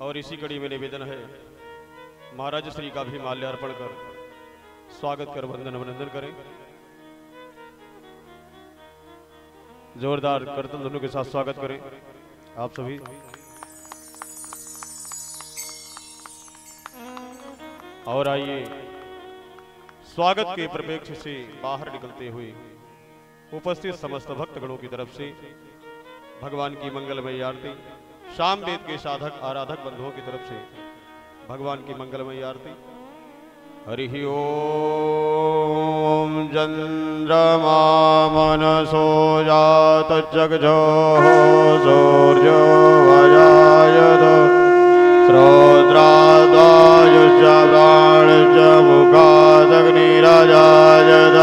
और इसी कड़ी में निवेदन है महाराज श्री का भी माल्यार्पण कर स्वागत कर वंदन अभिनंदन करें। जोरदार कीर्तन धुनों के साथ स्वागत करें आप सभी। और आइए स्वागत के परिप्रेक्ष्य से बाहर निकलते हुए उपस्थित समस्त भक्तगणों की तरफ से भगवान की मंगलमयी आरती, शाम वेद के साधक आराधक बंधुओं की तरफ से भगवान की मंगलमयी आरती। हरि ओम चंद्रमा मनसो जात जगजो सूर्यो वजायत श्रोत्राद्वायुश्च प्राणश्च मुखादग्निरजायत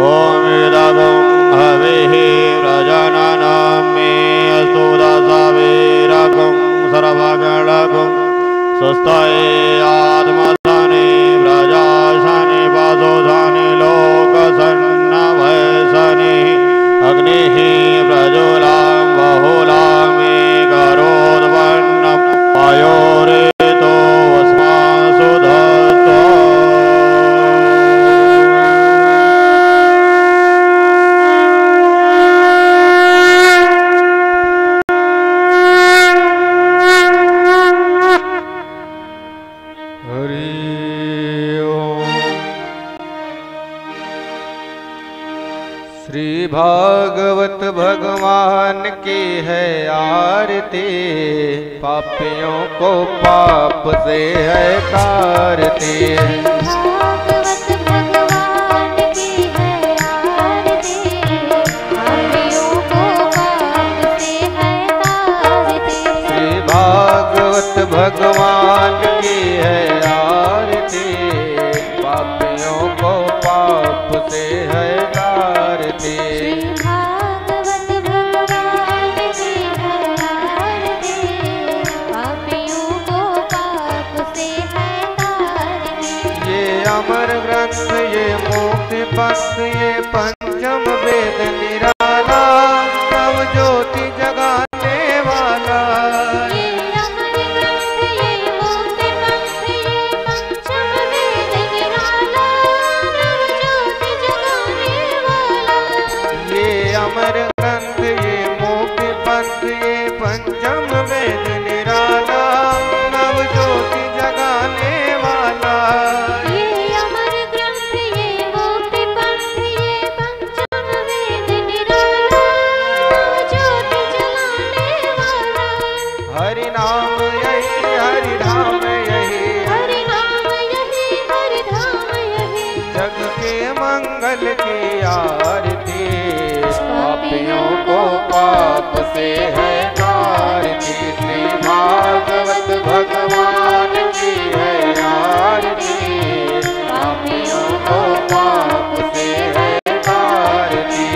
ओम इदगुं हविः प्रजननं मे अस्तु दशवीरगुं सर्वगणगुं स्वस्ति आत्मधने व्रजाशने पशुधने लोकसन्नवसने अग्निः प्रज्वलां बहुलां मे करोद्वर्णं पयोरेतो अस्मासु धत्तो। श्री भागवत भगवान की है आरती, पापियों को पाप से है तारती। भागवत भगवान की है आरती, पापियों को पाप से है तारती। श्री भागवत भगवान की है आरती, पापियों को पाप से है तारती। श्री भागवत भगवान की है आरती, पापियों को पाप से है तारती। ये अमर ग्रंथ, ये मुक्ति पंथ, ये पंचम वेद निराला, नव ज्योति जगाने वाला। ये अमर ग्रंथ, ये मुक्ति पंथ, ये पंचम वेद निराला, नव ज्योति जगाने वाला। ये अमर ग्रंथ, ये मुक्ति पंथ, ये पंचम वेद निराला, नव ज्योति जगाने वाला। ये अमर ग्रंथ, ये मुक्ति पंथ, ये पंचम वेद निराला, ज्योति जलाने वाला। हरि नाम यही, हरि धाम यही, हरि नाम यही, हरि धाम यही। जग के मंगल की आरती, पापियों को पाप से है तारती। श्री भागवत भगवान की है आरती, पापियों को पाप से है तारती।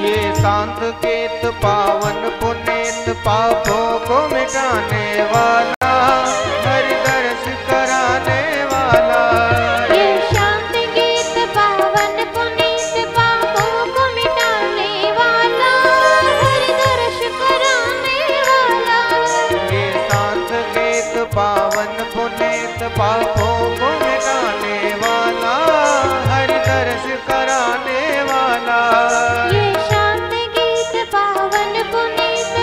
ये शांत केत पावन पुनीत, पापों को मिटाने वाला, हरि दर्श कराने वाला। ये शांत गीत पावन पुनीत, पापों को मिटाने वाला, हरि दर्श कराने वाला। ये शांत केत पावन पुनीत, पापों को मिटाने वाला, हरि दर्श कराने वाला। ये शांत गीत पावन पुनीत,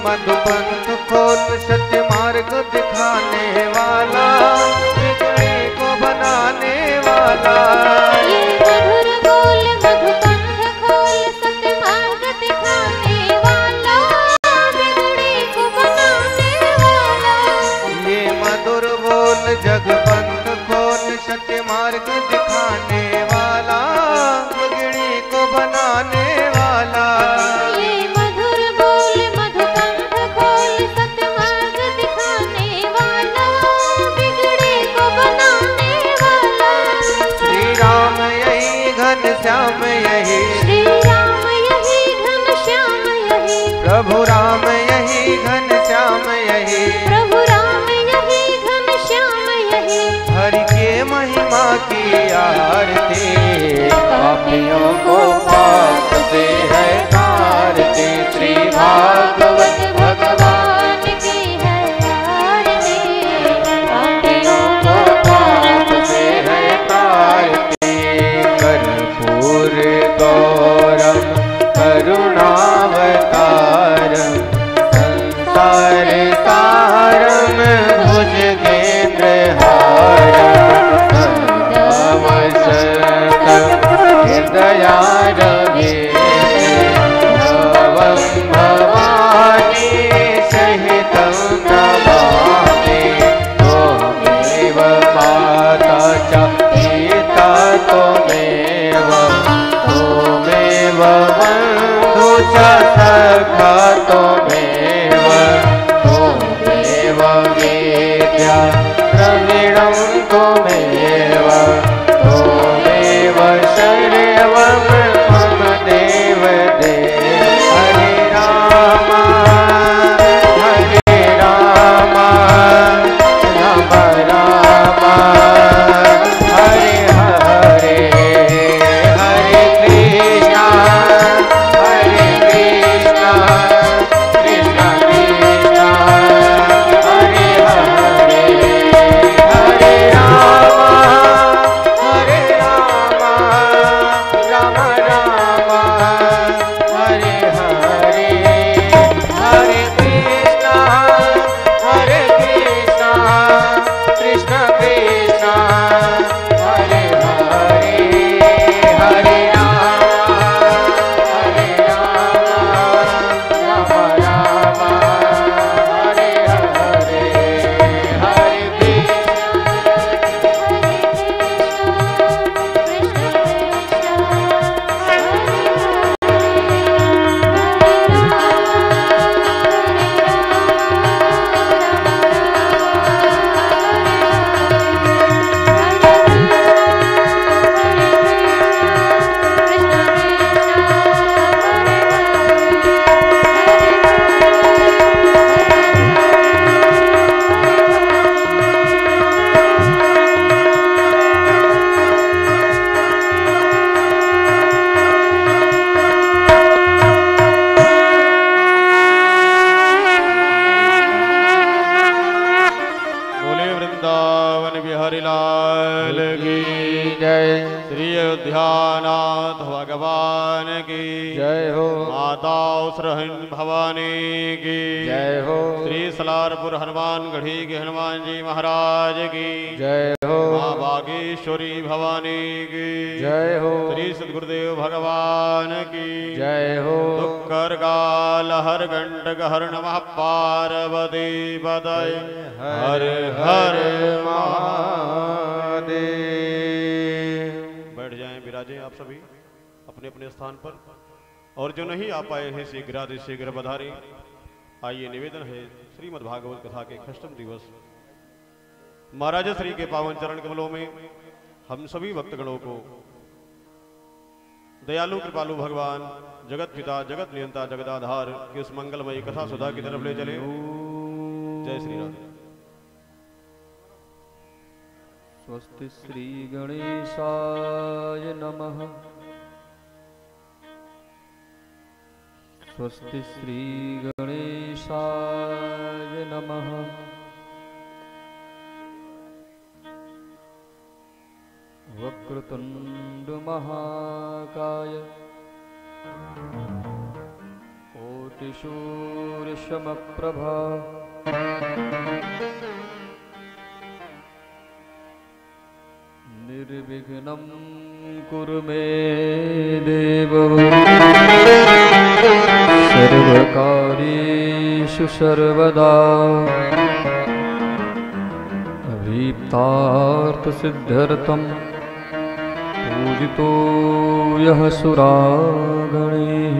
मधुपंथ खोल सत्य मार्ग दिखाने वाला, बिगड़े को बनाने वाला। ये मधुर बोल मधुपंथ खोल सत्य मार्ग दिखाने वाला, बिगड़े को बनाने वाला। ये मधुर बोल जगपंथ खोल सत्य मार्ग दिखाने वाला, बिगड़े को बनाने वाला। ये मधुर बोल मधुपंथ खोल सत्य मार्ग दिखाने वाला, बिगड़े को बनाने वाला। श्री राम यही घनश्याम यही, श्री राम यही घनश्याम यही, प्रभु राम यही घनश्याम यही। प्रभु राम यही घनश्याम यही। हरि के महिमा की आरती, पापियों को पाप से है तारती। श्री भागवत भगवान की है आरती, पापियों को पाप से है तारती। कर्पूर गौरम करुणावतारम, संसार सारम भुजगेंद्र हारम। हृदया रवि भवं भवानी सहितं नमामि। त्वमेव माता च पिता त्वमेव, त्वमेव बन्धु च सखा त्वमेव, त्वमेव विद्या द्रविणं त्वमेव, त्वमेव सर्वं मम देव देव। हरे राम राम राम हरे हरे, हरे कृष्णा कृष्ण कृष्ण हरे हरे, हरे राम राम राम हरे हरे, हरे कृष्णा कृष्ण कृष्ण हरे हरे, हरे राम राम राम हरे हरे, हरे बोले वृंदावन बिहारी लाल की जय, श्री अयोध्यानाथ भगवान की जय हो, माता उसरहन भवानी की जय हो, श्री सलारपुर हनुमान गढ़ी के हनुमान जी महाराज की जय हो, माँ बागेश्वरी भवानी की जय हो, श्री सदगुरुदेव भगवान की जय हो। दुक्कर गाल हर गंड हर नमः पार्वती पदय हर हर महादेव। बैठ जाएं, विराजें आप सभी अपने अपने स्थान पर, और जो नहीं आ पाए हैं शीघ्र बधारें। आइए, निवेदन है श्रीमद् भागवत कथा के अष्टम दिवस महाराज श्री के पावन चरण कमलों में हम सभी भक्तगणों को दयालु कृपालु भगवान जगत पिता जगत नियंता जगदाधार की उस मंगलमयी कथा सुधा की तरफ ले चले। जय श्री राम। स्वस्ति श्री गणेशाय नमः। स्वस्ति श्री गणेशाय नमः। वक्रतुंड महाकाय किशोरशमप्रभा निर्विघ्नं कुरु मे देव सर्वकार्येषु सर्वदा अभीप्तार्थसिद्ध्यर्थं पूजितो यः सुरागणैः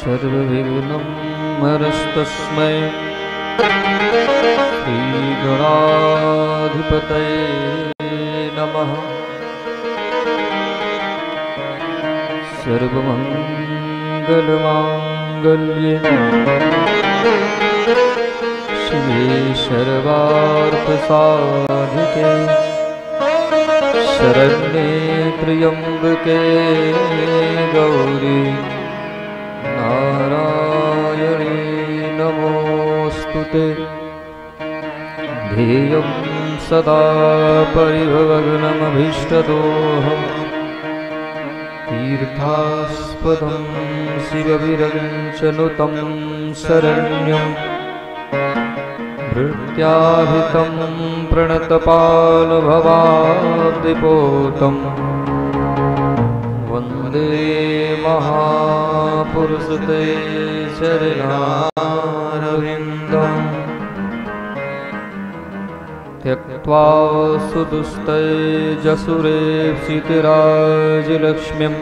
सर्वविघ्नं हरस्तस्मै श्रीगणाधिपतये नमः। सर्वमङ्गलमाङ्गल्ये शिवे सर्वार्थसाधिके शरण्ये त्र्यम्बके गौरी नारायणे नमोऽस्तुते। ध्येयं सदा परिभवग्नमभीष्टदोहम् तीर्थास्पदं शिवविरञ्चनुतं शरण्यं भृत्याहितं प्रणतपालभवाब्धिपोतं वन्दे महापुरुषते चरणारविन्दम्। त्यक्त्वा सुदुस्तैजसुरेप्सितराजलक्ष्मीं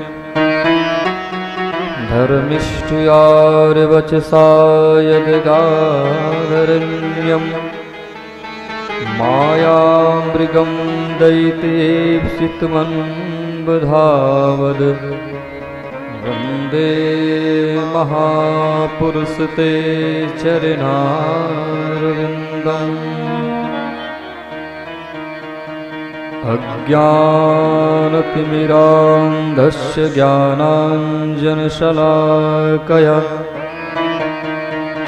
धर्मिष्ठयार्वचसा यद्गाधरण्यं मायामृगं दैत्येप्सितमन्वधावद् वन्दे महापुरुषते चरणारविन्दम्। अज्ञानतिमिरान्धस्य ज्ञानाञ्जनशलाकया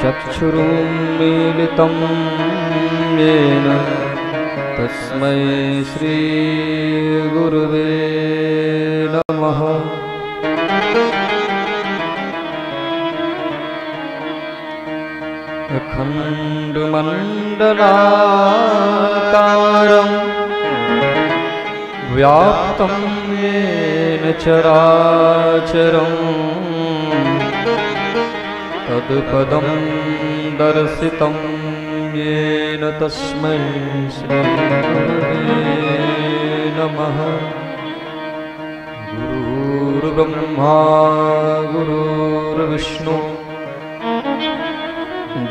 चक्षुरुन्मीलितं येन तस्मै श्रीगुरुवे नमः। अखण्डमण्डलाकारम् व्याप्तं येन चराचरं तत्पदं दर्शितं येन तस्मै श्रीगुरुवे नमः। गुरुर्ब्रह्मा गुरुर्विष्णु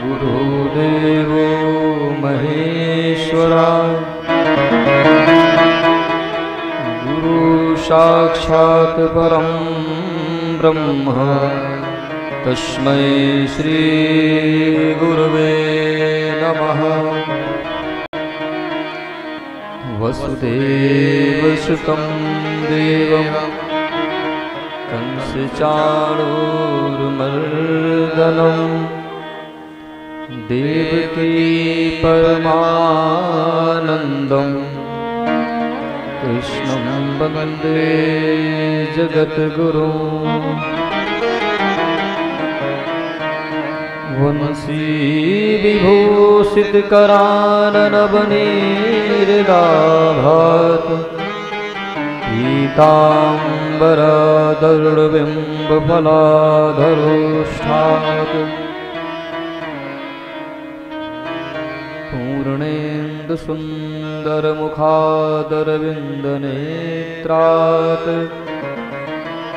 गुरुदेवो महेश्वरा साक्षात् परं ब्रह्म तस्मै श्री गुरुवे नमः। वसुदेवसुतं देवं कंसचाणूरमर्दनं देवकी परमानन्दम् कृष्णं वन्दे जगद्गुरुं। वंशी विभूषितकराननवनीरदाभात् पीताम्बरदरुर्बिम्बफलाधरोष्ठात् पूर्णेन्दुसुन्दरमुखादरविन्दनेत्रात्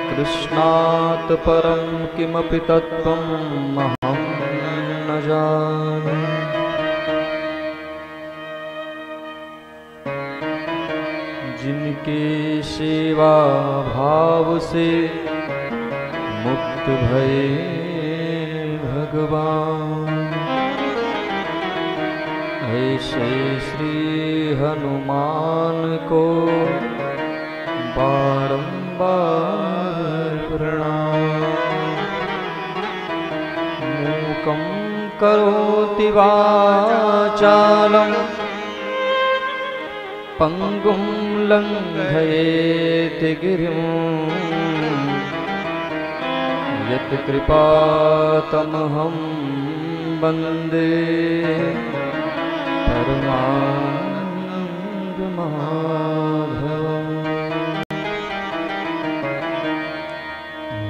कृष्णात् परं किमपि तत्त्वं अहं न जाने। जिनके सेवा भाव से मुक्त भये भगवान ऐसे श्री हनुमान को बारंबार प्रणाम। मूकं करोति वाचालं पंगुं लंघयेति गिरिं यत्कृपातमहं वन्दे परमानन्दमाधवम्।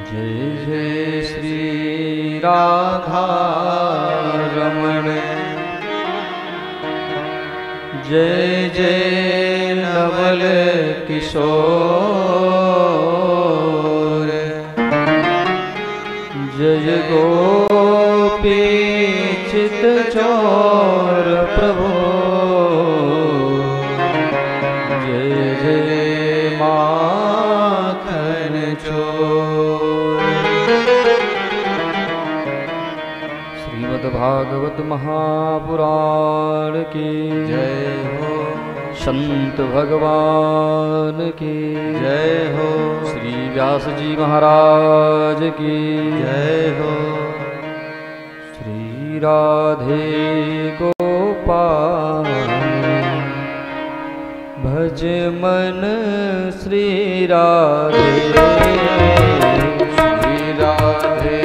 जय जय श्री राधा रमण, जय जय नवल किशोर, जय गोपी चित चोर प्रभु, जय जय माखन चोर। श्रीमद्भागवत महापुराण की जय हो, संत भगवान की जय हो, श्री व्यास जी महाराज की जय हो। श्री राधे गोपाल भज मन श्री राधे, श्री राधे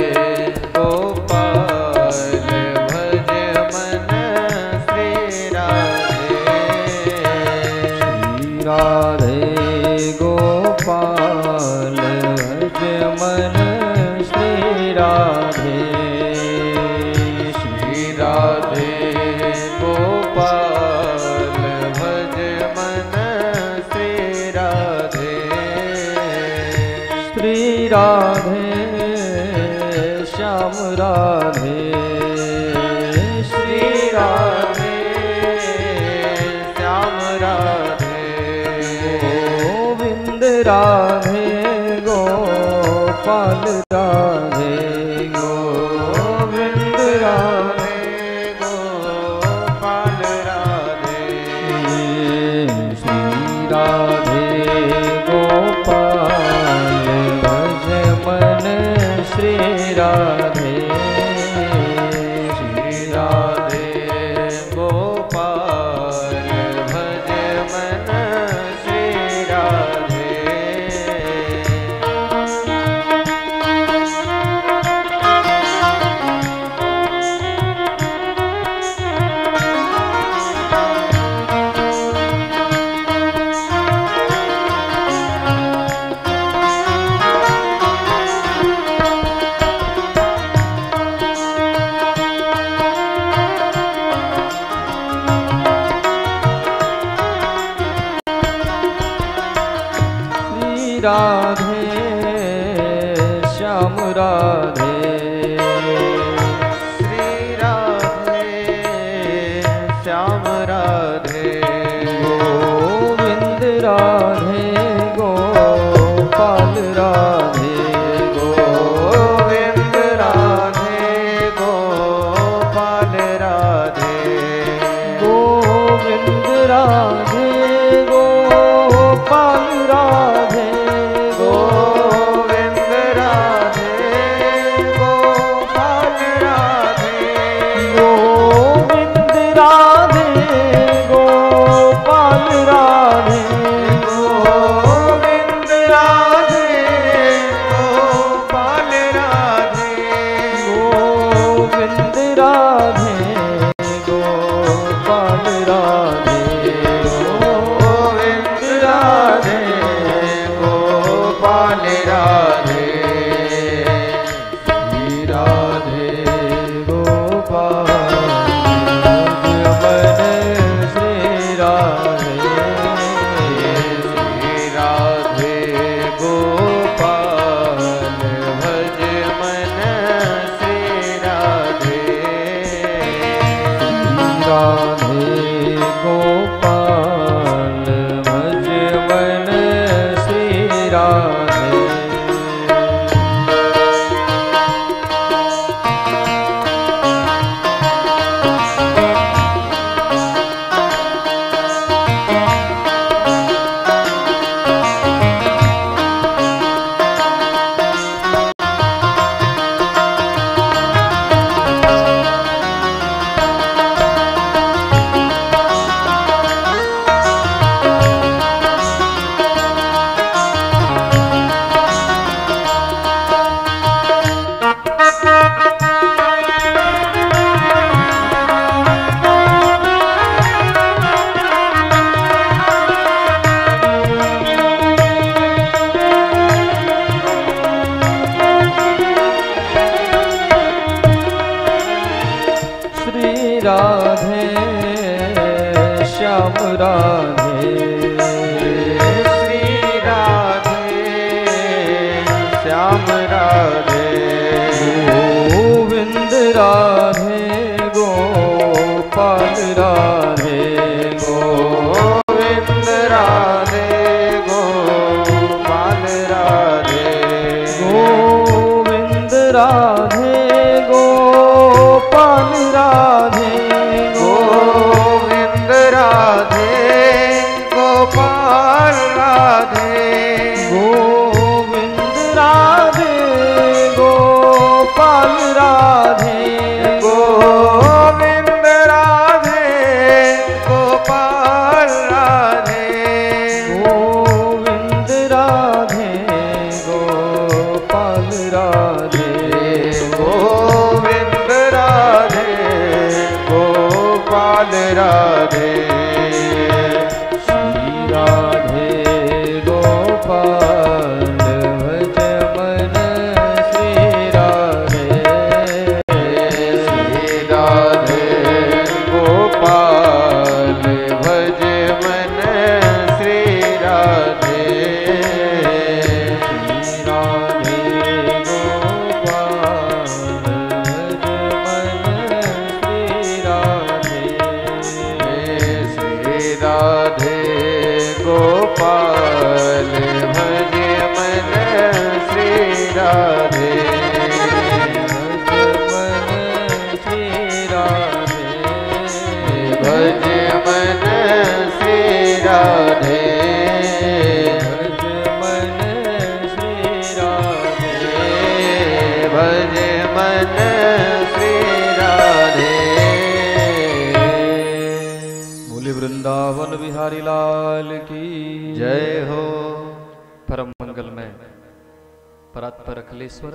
राधे गोपाल भज मन श्री राधे, श्री राधे गोपाल भज मन श्री राधे, श्री राधे श्याम राधे, श्री राधे श्याम राधे, राधे गोपाल राधे गोविंद राधे गोपाल राधे, श्री राधे गोपाल भज मन श्री राधे, श्री राधे गोपाल भज मन श्री राधे। राधे श्याम राधे, श्री राधे श्याम राधे, गोविंद राधे गोपाल राधे गोविंद राधे गोपाल राधे, गोविंद राधे गोपाल राधे, गोविंद राधे गोपाल राधे, गोविंद राधे गोपाल राधे, गोविंद राधे गोपाल राधे, गोविंद राधे गोपाल राधे, गोविंद राधे गोपाल राधे, श्री राधे गोपाल मन श्री राधे, श्री राधे गोपाल भज मन श्री राधे, राधे गोपाल भज मन श्री राधे। राधे श्याम राधे श्री राधे श्याम राधे गोविंद राधे गोपाल राधे गोविंद राधे गोपाल राधे गोविंद राधे गोपाल राधे गोविंद राधे गोपाल राधे गोविंद राधे गोपाल राधे गोविंद राधे गोपाल राधे गोविंद राधे गोपाल राधे गोविंद राधे गोपाल राधे श्री राधे गोपाल भज मन श्री राधे श्री राधे गोपाल भज मन श्री राधे श्री राधे गोपाल भज मन श्री राधे श्री राधे गोपाल भज मन श्री राधे भज मन श्री राधे भज मन श्री राधे बोले वृंदावन बिहारी लाल की जय हो। परम मंगल में परात्पर अखिलेश्वर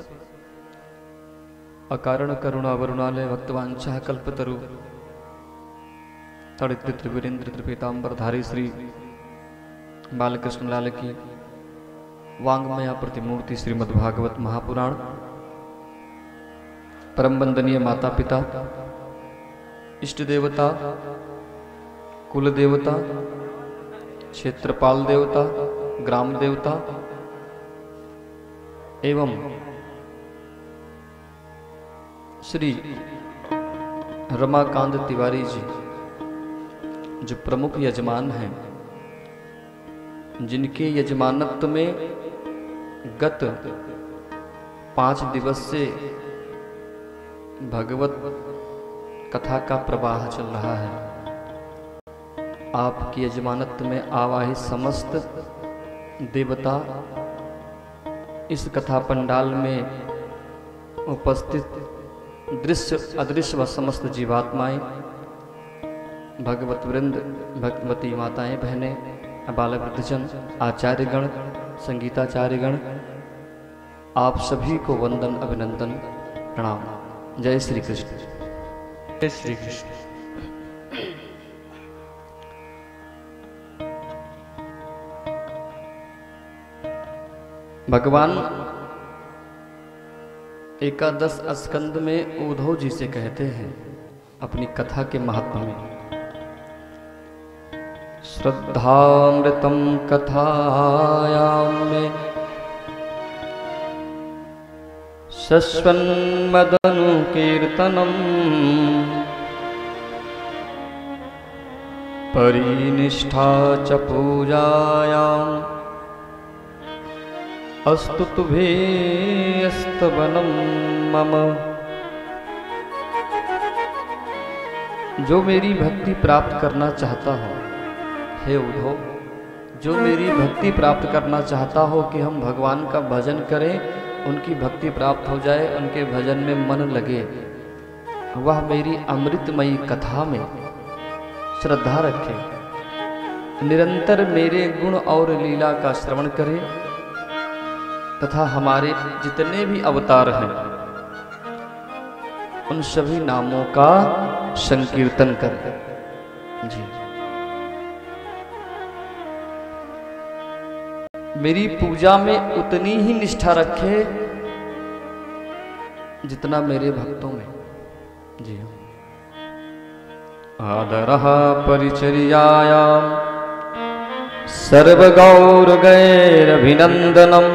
अकारण करुणा वरुणालय भक्तवांछा कल्पतरु तड़ित त्रिवीरेंद्र त्रिपीतांबरधारी श्री बालकृष्ण लाल की वांगमया प्रतिमूर्ति श्रीमद्भागवत महापुराण परम वंदनीय माता पिता इष्ट देवता कुल देवता क्षेत्रपाल देवता ग्राम देवता एवं श्री रमाकांत तिवारी जी जो प्रमुख यजमान हैं, जिनके यजमानत्व में गत 5 दिवस से भगवत कथा का प्रवाह चल रहा है। आपकी यजमानत्व में आवाहित समस्त देवता इस कथा पंडाल में उपस्थित दृश्य अदृश्य व समस्त जीवात्माएं, भगवत वृंद, भगवती माताएं, बहनें, बालक वृद्धजन, आचार्यगण, संगीताचार्यगण, आप सभी को वंदन अभिनंदन प्रणाम। जय श्री कृष्ण। जय श्री कृष्ण। भगवान एकादश स्कंद में उद्धव जी से कहते हैं अपनी कथा के महत्व में, श्रद्धामृतम कथायाम में शश्वन्मदनुकीर्तनम परिनिष्ठा च पूजायाम अस्तु तुभेस्तवनम मम। जो मेरी भक्ति प्राप्त करना चाहता हो, हे उद्धव, जो मेरी भक्ति प्राप्त करना चाहता हो कि हम भगवान का भजन करें, उनकी भक्ति प्राप्त हो जाए, उनके भजन में मन लगे, वह मेरी अमृतमयी कथा में श्रद्धा रखे, निरंतर मेरे गुण और लीला का श्रवण करे तथा हमारे जितने भी अवतार हैं उन सभी नामों का संकीर्तन करे। जी, मेरी पूजा में उतनी ही निष्ठा रखे जितना मेरे भक्तों में। जी, आदरः परिचर्यायां सर्वगौरगैरभिनन्दनं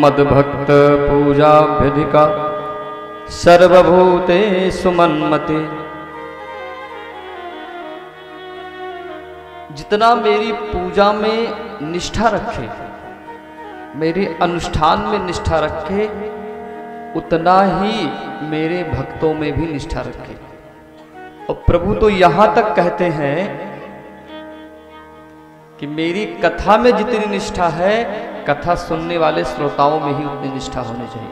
मद्भक्त पूजाभ्यधिका सर्वभूतेषु मन्मते। जितना मेरी पूजा में निष्ठा रखे, मेरे अनुष्ठान में निष्ठा रखे, उतना ही मेरे भक्तों में भी निष्ठा रखे। और प्रभु तो यहां तक कहते हैं कि मेरी कथा में जितनी निष्ठा है, कथा सुनने वाले श्रोताओं में ही उतनी निष्ठा होनी चाहिए।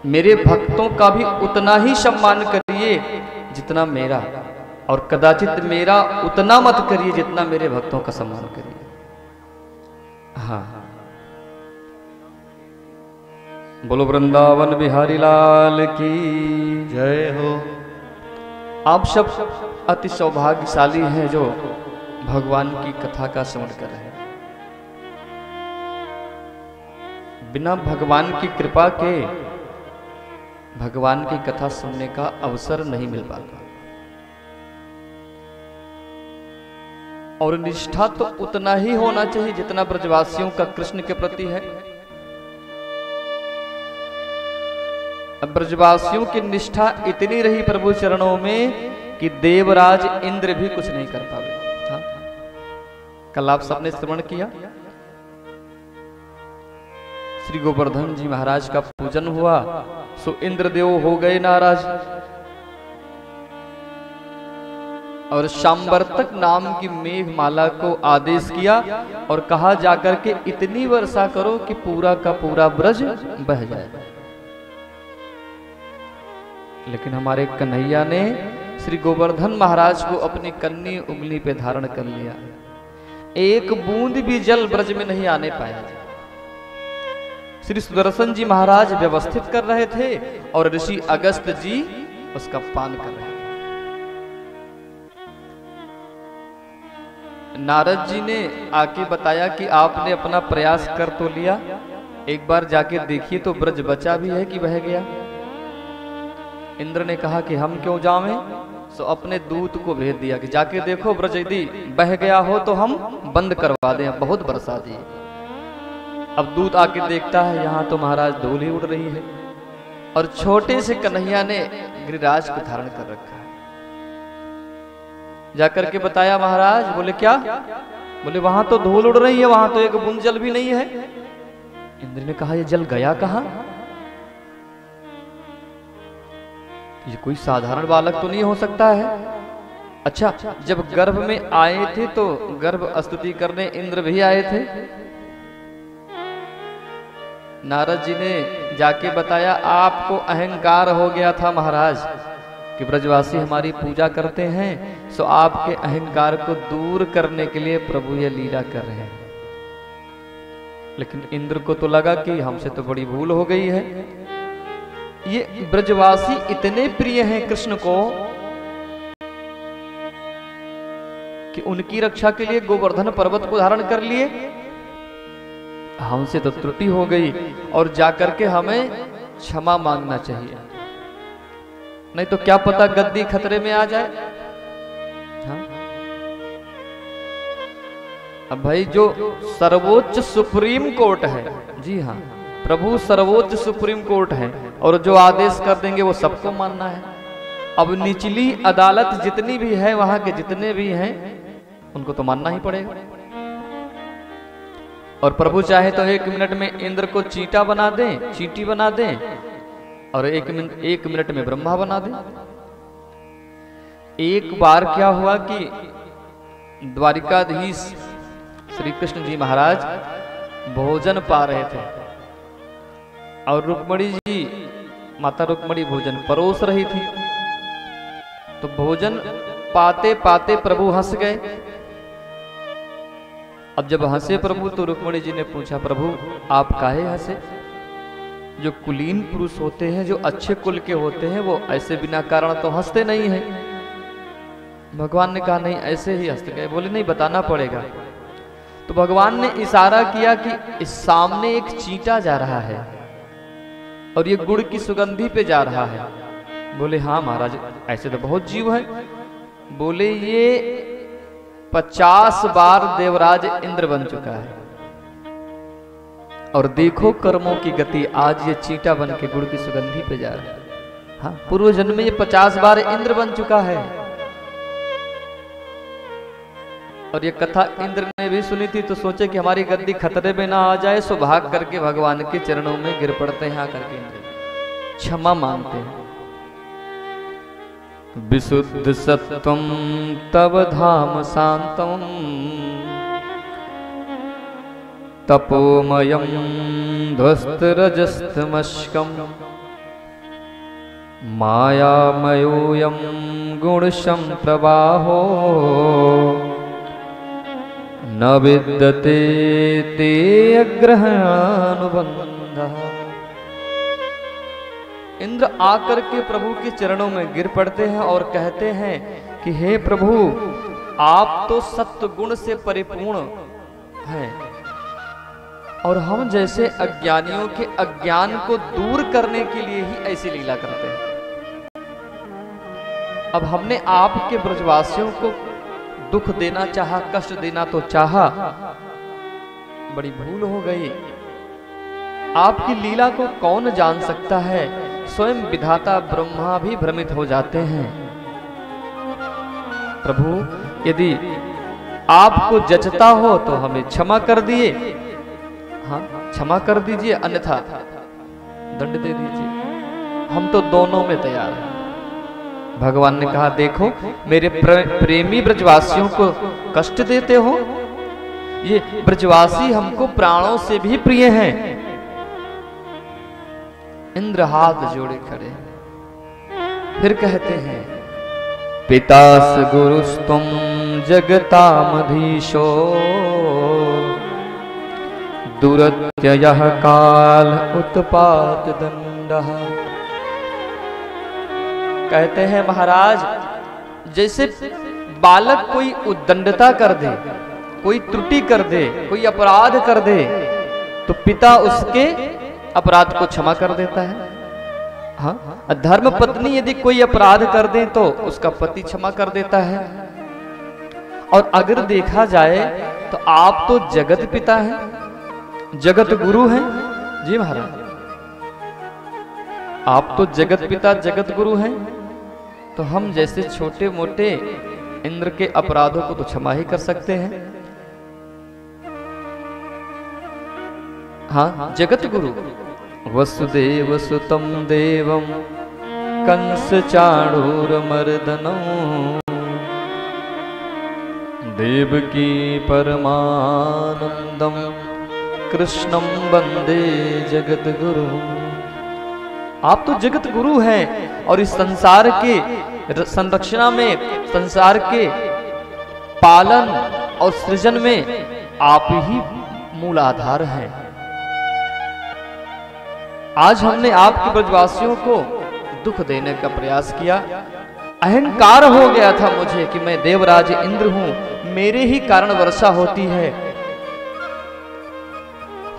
मेरे भक्तों का भी उतना ही सम्मान करिए जितना मेरा, और कदाचित मेरा उतना मत करिए जितना मेरे भक्तों का सम्मान करिए। हाँ, बोलो वृंदावन बिहारी लाल की जय हो। आप सब अति सौभाग्यशाली हैं जो भगवान की कथा का श्रवण कर रहे हैं। बिना भगवान की कृपा के भगवान की कथा सुनने का अवसर नहीं मिल पाता। और निष्ठा तो उतना ही होना चाहिए जितना ब्रजवासियों का कृष्ण के प्रति है। अब ब्रजवासियों की निष्ठा इतनी रही प्रभु चरणों में कि देवराज इंद्र भी कुछ नहीं कर पाए। हाँ? कल आप सबने श्रवण किया, श्री गोवर्धन जी महाराज का पूजन हुआ, सो इंद्रदेव हो गए नाराज और शांबर्तक नाम की मेघमाला को आदेश किया और कहा जाकर के इतनी वर्षा करो कि पूरा का पूरा ब्रज बह जाए। लेकिन हमारे कन्हैया ने श्री गोवर्धन महाराज को अपनी कन्नी उंगली पे धारण कर लिया। एक बूंद भी जल ब्रज में नहीं आने पाया। श्री सुदर्शन जी महाराज व्यवस्थित कर रहे थे और ऋषि अगस्त जी उसका पान कर रहे थे। नारद जी ने आके बताया कि आपने अपना प्रयास कर तो लिया, एक बार जाके देखिए तो ब्रज बचा भी है कि बह गया। इंद्र ने कहा कि हम क्यों जावें, सो अपने दूत को भेज दिया कि जाके देखो ब्रज यदि बह गया हो तो हम बंद करवा दें, बहुत बरसा दिए। अब दूत आके देखता है यहाँ तो महाराज धूल ही उड़ रही है और छोटे से कन्हैया ने गिरिराज को धारण कर रखा है। जाकर के बताया महाराज, बोले क्या? बोले वहां तो धूल उड़ रही है, वहां तो एक बूंद जल भी नहीं है। इंद्र ने कहा ये जल गया कहां? ये कोई साधारण बालक तो नहीं हो सकता है। अच्छा, जब गर्भ में आए थे तो गर्भ स्तुति करने इंद्र भी आए थे। नारद जी ने जाके बताया आपको अहंकार हो गया था महाराज कि ब्रजवासी हमारी पूजा करते हैं, सो आपके अहंकार को दूर करने के लिए प्रभु ये लीला कर रहे हैं। लेकिन इंद्र को तो लगा कि हमसे तो बड़ी भूल हो गई है। ये ब्रजवासी इतने प्रिय हैं कृष्ण को कि उनकी रक्षा के लिए गोवर्धन पर्वत को धारण कर लिए। हमसे तो त्रुटि हो गई और जाकर के हमें क्षमा मांगना चाहिए, नहीं तो क्या पता गद्दी खतरे में आ जाए। हाँ? अब भाई जो सर्वोच्च सुप्रीम कोर्ट है, जी हाँ, प्रभु सर्वोच्च सुप्रीम कोर्ट है और जो आदेश कर देंगे वो सबको मानना है। अब निचली अदालत जितनी भी है, वहां के जितने भी हैं, उनको तो मानना ही पड़ेगा। और प्रभु चाहे तो 1 मिनट में इंद्र को चींटी बना दें और 1 मिनट में ब्रह्मा बना दें। एक बार क्या हुआ कि द्वारिकाधीश श्री कृष्ण जी महाराज भोजन पा रहे थे और रुक्मणी जी, माता रुक्मणी भोजन परोस रही थी। तो भोजन पाते पाते प्रभु हंस गए। अब जब हंसे प्रभु तो रुक्मणी जी ने पूछा, प्रभु आप काहे हंसे? जो कुलीन पुरुष होते हैं, जो अच्छे कुल के होते हैं, वो ऐसे बिना कारण तो हंसते नहीं हैं। भगवान ने कहा नहीं, ऐसे ही हंस गए। बोले नहीं, बताना पड़ेगा। तो भगवान ने इशारा किया कि इस सामने एक चींटा जा रहा है और ये गुड़ की सुगंधी पे जा रहा है। बोले हाँ महाराज, ऐसे तो बहुत जीव है। बोले ये 50 बार देवराज इंद्र बन चुका है, और देखो कर्मों की गति, आज ये चींटा बन के गुड़ की सुगंधी पे जा रहा है। हाँ, पूर्व जन्म में ये 50 बार इंद्र बन चुका है। और ये कथा इंद्र ने भी सुनी थी, तो सोचे कि हमारी गद्दी खतरे में ना आ जाए, सो भाग करके भगवान के चरणों में गिर पड़ते हैं। आकर के इंद्र क्षमा मांगते हैं। विशुद्ध सत्वम तव धाम शांतम तपोमयम ध्वस्त रजस्तमस्कम मायामयोऽयं गुणशं प्रवाहो न विद्यते ते अग्रहानुबंधः। इंद्र आकर के प्रभु के चरणों में गिर पड़ते हैं और कहते हैं कि हे प्रभु, आप तो सत्व गुण से परिपूर्ण हैं, और हम जैसे अज्ञानियों के अज्ञान को दूर करने के लिए ही ऐसी लीला करते हैं। अब हमने आपके ब्रजवासियों को दुख देना चाहा, कष्ट देना तो चाहा, बड़ी भूल हो गई। आपकी लीला को कौन जान सकता है, स्वयं विधाता ब्रह्मा भी भ्रमित हो जाते हैं। प्रभु, यदि आपको जचता हो तो हमें क्षमा कर दिए, हाँ क्षमा कर दीजिए, अन्यथा दंड दे दीजिए, हम तो दोनों में तैयार हैं। भगवान ने कहा, देखो मेरे प्रेमी ब्रजवासियों को कष्ट देते हो, ये ब्रजवासी हमको प्राणों से भी प्रिय हैं। इंद्र हाथ जोड़े खड़े, फिर कहते हैं, पितास गुरुस्तुम जगतामधीशो दुरत्ययः काल उत्पात दंडः। कहते हैं महाराज, जैसे बालक कोई उद्दंडता कर दे, कोई त्रुटि कर दे, कोई अपराध कर दे, तो पिता उसके अपराध को क्षमा कर देता है। हाँ, धर्म पत्नी यदि कोई अपराध कर दे तो उसका पति क्षमा कर देता है। और अगर देखा जाए तो आप तो जगत पिता हैं, जगत गुरु हैं। जी महाराज, आप तो जगत पिता जगत गुरु हैं, तो हम जैसे छोटे मोटे इंद्र के अपराधों को तो क्षमा ही कर सकते हैं। हाँ, जगत गुरु। वसुदेव सुतम देवम कंस चाणूरमर्दनम देवकी परमानंदम कृष्णम वंदे जगत गुरु। आप तो जगत गुरु हैं, और इस संसार के संरक्षणा में, संसार के पालन और सृजन में आप ही मूल आधार हैं। आज हमने आपके ब्रजवासियों को दुख देने का प्रयास किया। अहंकार हो गया था मुझे कि मैं देवराज इंद्र हूं, मेरे ही कारण वर्षा होती है।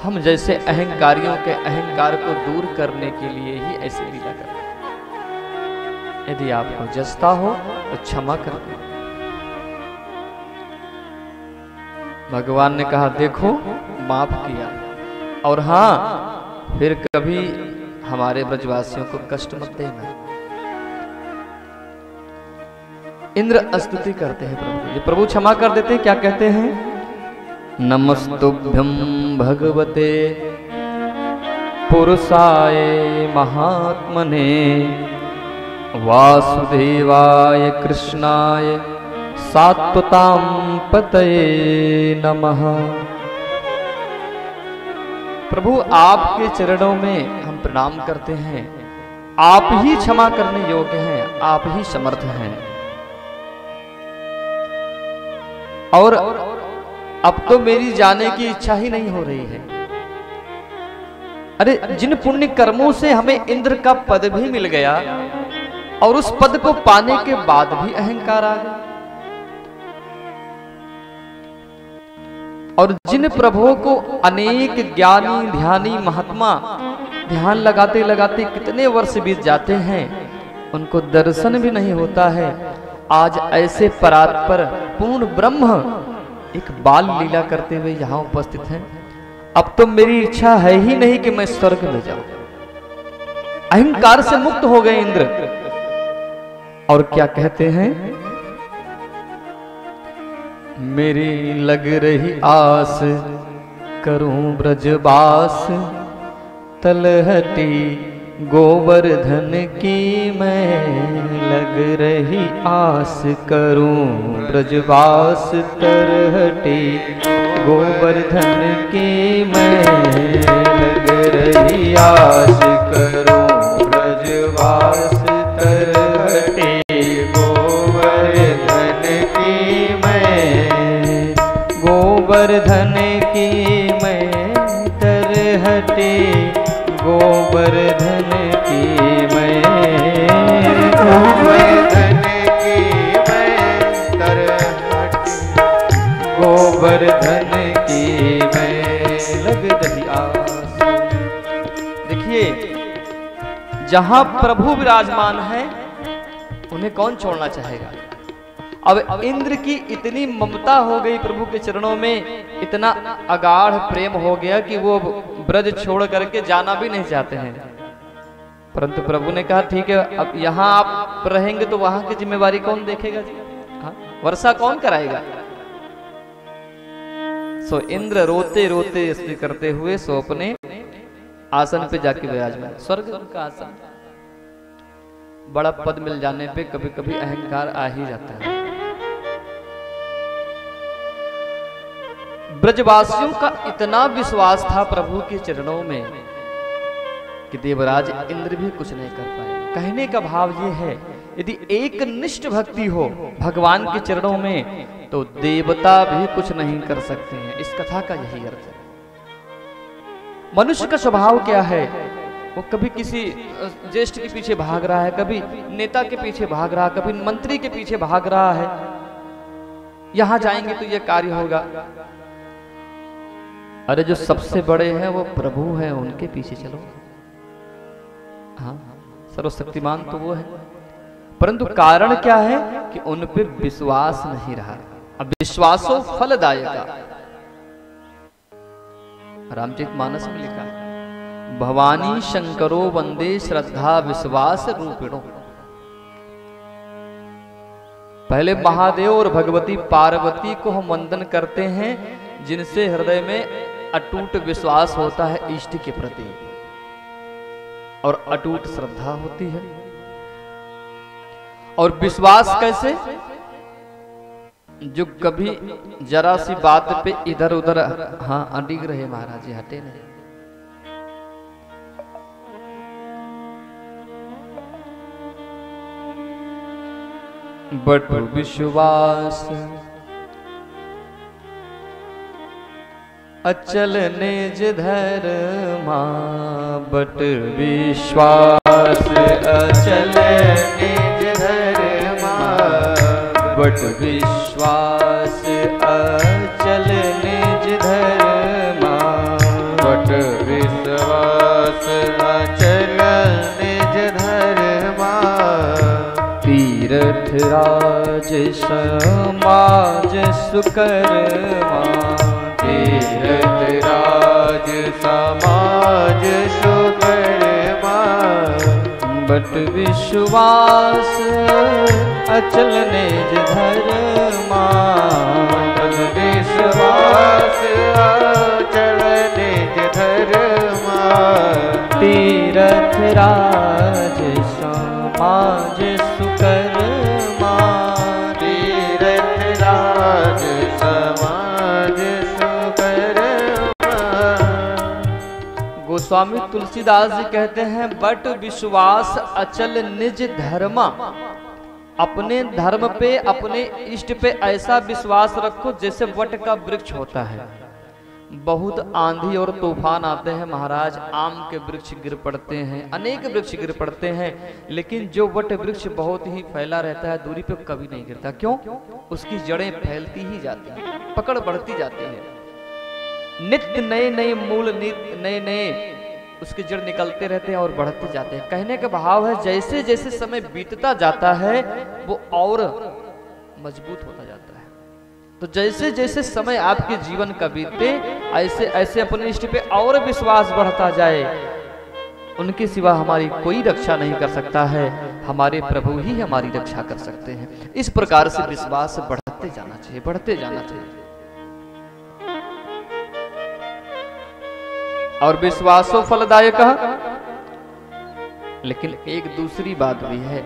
हम जैसे अहंकारियों के अहंकार को दूर करने के लिए ही ऐसी लीला करते हैं। यदि आपको जचता हो तो क्षमा कर दे। भगवान ने कहा, देखो माफ किया, और हाँ फिर कभी हमारे ब्रजवासियों को कष्ट मत देना। इंद्र स्तुति करते हैं प्रभु, ये प्रभु क्षमा कर देते हैं। क्या कहते हैं? नमस्तुभ्यं भगवते पुरुषाय महात्मने वासुदेवाय कृष्णाय सात्वतां पतये नमः। प्रभु, आपके चरणों में हम प्रणाम करते हैं। आप ही क्षमा करने योग्य हैं, आप ही समर्थ हैं। और अब तो मेरी जाने की इच्छा ही नहीं हो रही है। अरे, जिन पुण्य कर्मों से हमें इंद्र का पद भी मिल गया, और उस पद को पाने के बाद भी अहंकार आ गया, और जिन प्रभुओं को अनेक ज्ञानी ध्यानी महात्मा ध्यान लगाते लगाते कितने वर्ष बीत जाते हैं, उनको दर्शन भी नहीं होता है। आज ऐसे परात्पर पूर्ण ब्रह्म एक बाल लीला करते हुए यहाँ उपस्थित हैं। अब तो मेरी इच्छा है ही नहीं कि मैं स्वर्ग में जाऊं। अहंकार से मुक्त हो गए इंद्र। और क्या कहते हैं, मेरी लग रही आस करूं ब्रजवास, तलहटी गोवर्धन की मैं लग रही आस करूं ब्रजवास, तलहटी गोवर्धन की मैं लग रही आस करूं ब्रजवास, तलहटी गोवर्धन की मैं, गोवर्धन की मैं तरहटी गोवर्धन की मैं, गोवर्धन की मैं तरहटी, गोवर्धन की मैं लग रही आस। देखिए, जहां प्रभु विराजमान है उन्हें कौन छोड़ना चाहेगा। अब इंद्र की इतनी ममता हो गई प्रभु के चरणों में, इतना अगाढ़ प्रेम हो गया कि वो ब्रज छोड़ करके जाना भी नहीं चाहते हैं। परंतु प्रभु ने कहा ठीक है, अब यहाँ आप रहेंगे तो वहां की जिम्मेवारी कौन देखेगा जी? हाँ? वर्षा कौन कराएगा? सो इंद्र रोते रोते स्तुति करते हुए सो अपने आसन पे जाके विराजमान। स्वर्ग उनका आसन। बड़ा पद मिल जाने पे कभी कभी अहंकार आ ही जाता है। ब्रजवासियों का इतना विश्वास था प्रभु के चरणों में कि देवराज इंद्र भी कुछ नहीं कर पाए। कहने का भाव ये है, यदि एक निष्ठ भक्ति हो भगवान के चरणों में तो देवता भी कुछ नहीं कर सकते हैं। इस कथा का यही अर्थ है। मनुष्य का स्वभाव क्या है, वो कभी किसी ज्येष्ठ के पीछे भाग रहा है, कभी नेता के पीछे भाग रहा है, कभी मंत्री के पीछे भाग रहा है। यहां जाएंगे तो ये कार्य होगा। अरे जो सबसे बड़े हैं वो प्रभु हैं, उनके पीछे चलो। हाँ, सर्वशक्तिमान तो वो है, परंतु कारण क्या है कि उन पे विश्वास नहीं रहा। अब विश्वासो फलदायका, रामचरितमानस में लिखा है, भवानी शंकरो वंदे श्रद्धा विश्वास रूपिणो। पहले महादेव और भगवती पार्वती को हम वंदन करते हैं, जिनसे हृदय में अटूट विश्वास होता है इष्ट के प्रति और अटूट श्रद्धा होती है। और विश्वास कैसे, जो कभी जरा सी बात पे इधर उधर हाँ अडिग रहे, महाराज जी हटे नहीं। बट विश्वास अचल निज धर्मा, बट विश्वास अचल निज धर्मा, बट विश्वास अचल निज धर्मा, बट विश्वास अचल निज धर्मा, तीर्थ राज समाज सुकर्मा, तीर्थ राज समाज सुकर्मा, बट विश्वास अचल निज धर्मा, बट विश्वास अचल निज धर्मा, तीर्थ राज समाज सुकर्मा, तीर्थ राज समाज सुकर्मा। गोस्वामी तुलसीदास जी कहते हैं, बट विश्वास अचल निज धर्मा। अपने धर्म पे, अपने इष्ट पे ऐसा विश्वास रखो जैसे वट का वृक्ष होता है। बहुत आंधी और तूफान आते हैं महाराज, आम के वृक्ष गिर पड़ते हैं, अनेक वृक्ष गिर पड़ते हैं, लेकिन जो वट वृक्ष बहुत ही फैला रहता है, दूरी पे कभी नहीं गिरता। क्यों? उसकी जड़ें फैलती ही जाती हैं, पकड़ बढ़ती जाती है। नित्य नए नए मूल, नए नए उसके जड़ निकलते रहते हैं और बढ़ते जाते हैं। कहने का भाव है जैसे जैसे समय बीतता जाता है वो और मजबूत होता जाता है। तो जैसे जैसे समय आपके जीवन का बीते ऐसे ऐसे अपने इष्ट पे और विश्वास बढ़ता जाए। उनके सिवा हमारी कोई रक्षा नहीं कर सकता है, हमारे प्रभु ही हमारी रक्षा कर सकते हैं। इस प्रकार से विश्वास बढ़ते जाना चाहिए, बढ़ते जाना चाहिए। और विश्वासो फलदायक। लेकिन एक दूसरी बात भी है,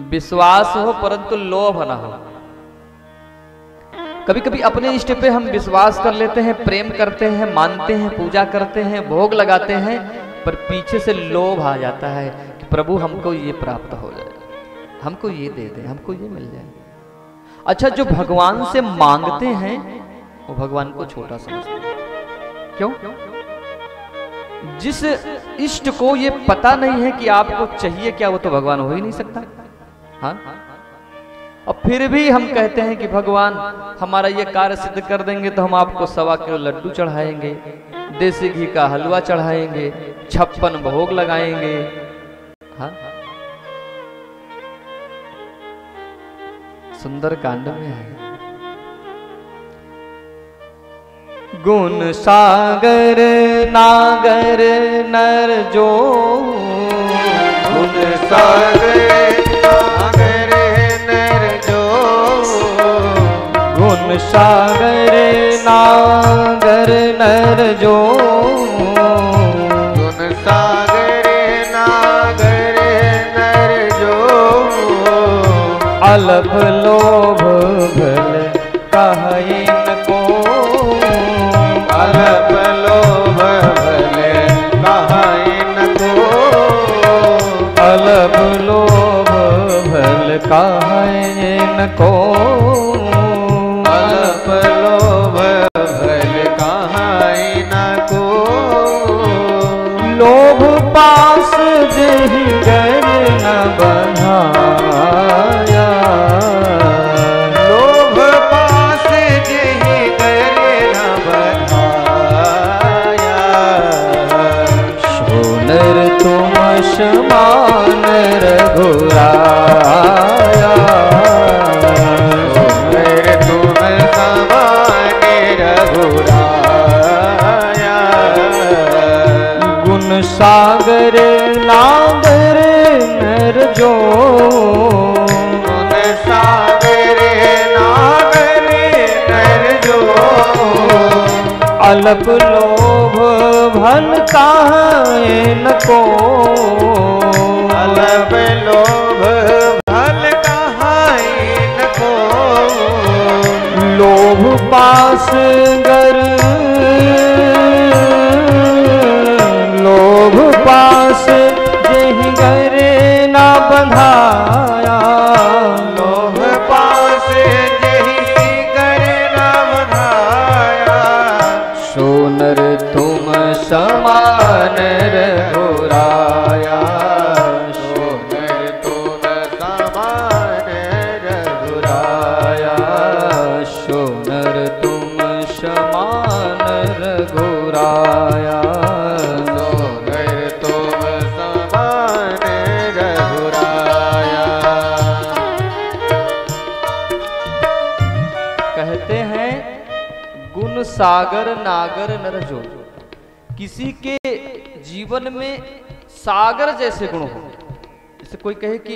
विश्वास हो परंतु लोभ ना हो। कभी कभी अपने इष्ट पे हम विश्वास कर लेते हैं, प्रेम करते हैं, मानते हैं, पूजा करते हैं, भोग लगाते हैं, पर पीछे से लोभ आ जाता है कि प्रभु हमको ये प्राप्त हो जाए, हमको ये दे दे, हमको ये मिल जाए। अच्छा, जो भगवान से मांगते हैं वो भगवान को छोटा समझते हैं। क्यों? जिस इष्ट को ये पता नहीं है कि आपको चाहिए क्या, वो तो भगवान हो ही नहीं सकता। हाँ, और फिर भी हम कहते हैं कि भगवान हमारा ये कार्य सिद्ध कर देंगे तो हम आपको 1.25 किलो लड्डू चढ़ाएंगे, देसी घी का हलवा चढ़ाएंगे, 56 भोग लगाएंगे। हाँ, सुंदर कांड में है, गुण सागर नागर नर जो, गुण सागर नागर नर जो, गुण सागर नागर नर जो, गुण सागर नागर नर जो, अल्प लोभ भल कहे न को, अल्प लोभ भले कहे न को, अल्प लोभ भल कहे न को, अल्प लोभ भले कहे न को, लोभ पास जहि गर न बंधाया, लोभ पास जहि गर न बंधाया, सोनर तुम समान रघुराया, सोनर तुम समान रघुराया, गुण सागर नागर नर जो, गुण सागर नागर नर जो, अल्प लोभ भल काहे न को, अल्प लोभ भल कहे न को, लोभ पास गर, लोभ पास जहि गर न बंधाया, लोभ पास जहि गर न बंधाया, सोनर तुम समान रघुराया, सोनर तुम समान रघुराया, सोनर तुम समान रघुराया, सोनर तुम समान रघुराया। कहते हैं गुण सागर नागर नर जो, किसी के जीवन में सागर जैसे गुण हो। जैसे कोई कहे कि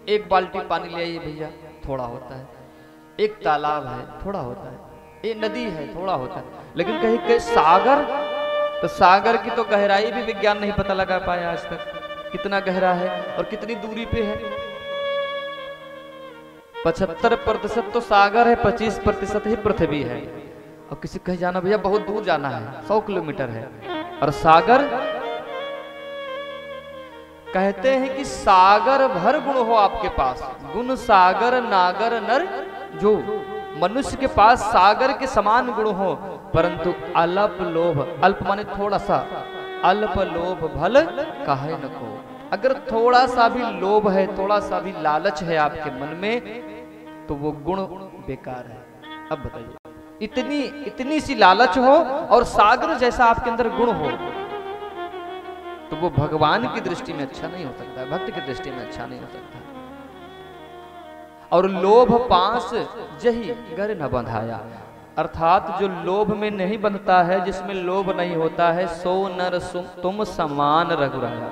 एक बाल्टी पानी ले आइए भैया, थोड़ा होता है, एक तालाब है थोड़ा होता है, एक नदी है थोड़ा होता है, लेकिन कहे कि सागर, तो सागर की तो गहराई भी विज्ञान नहीं पता लगा पाया आज तक, कितना गहरा है और कितनी दूरी पे है। 75% तो सागर है, 25% ही पृथ्वी है। और किसी कहे जाना भैया बहुत दूर जाना है, 100 किलोमीटर है, और सागर कहते हैं कि सागर भर गुण हो आपके पास, गुण सागर नागर नर जो, मनुष्य के पास सागर के समान गुण हो, परंतु अल्प लोभ, अल्प माने थोड़ा सा, अल्प लोभ भल काहे न को। अगर थोड़ा सा भी लोभ है, थोड़ा सा भी लालच है आपके मन में, तो वो गुण बेकार है। अब बताइए, इतनी सी लालच हो और सागर जैसा आपके अंदर गुण हो, तो वो भगवान की दृष्टि में अच्छा नहीं हो सकता, भक्त की दृष्टि में अच्छा नहीं हो सकता। और लोभ पास जही गर न बंधाया, अर्थात जो लोभ में नहीं बंधता है, जिसमें लोभ नहीं होता है, सो नर तुम समान रघुराया,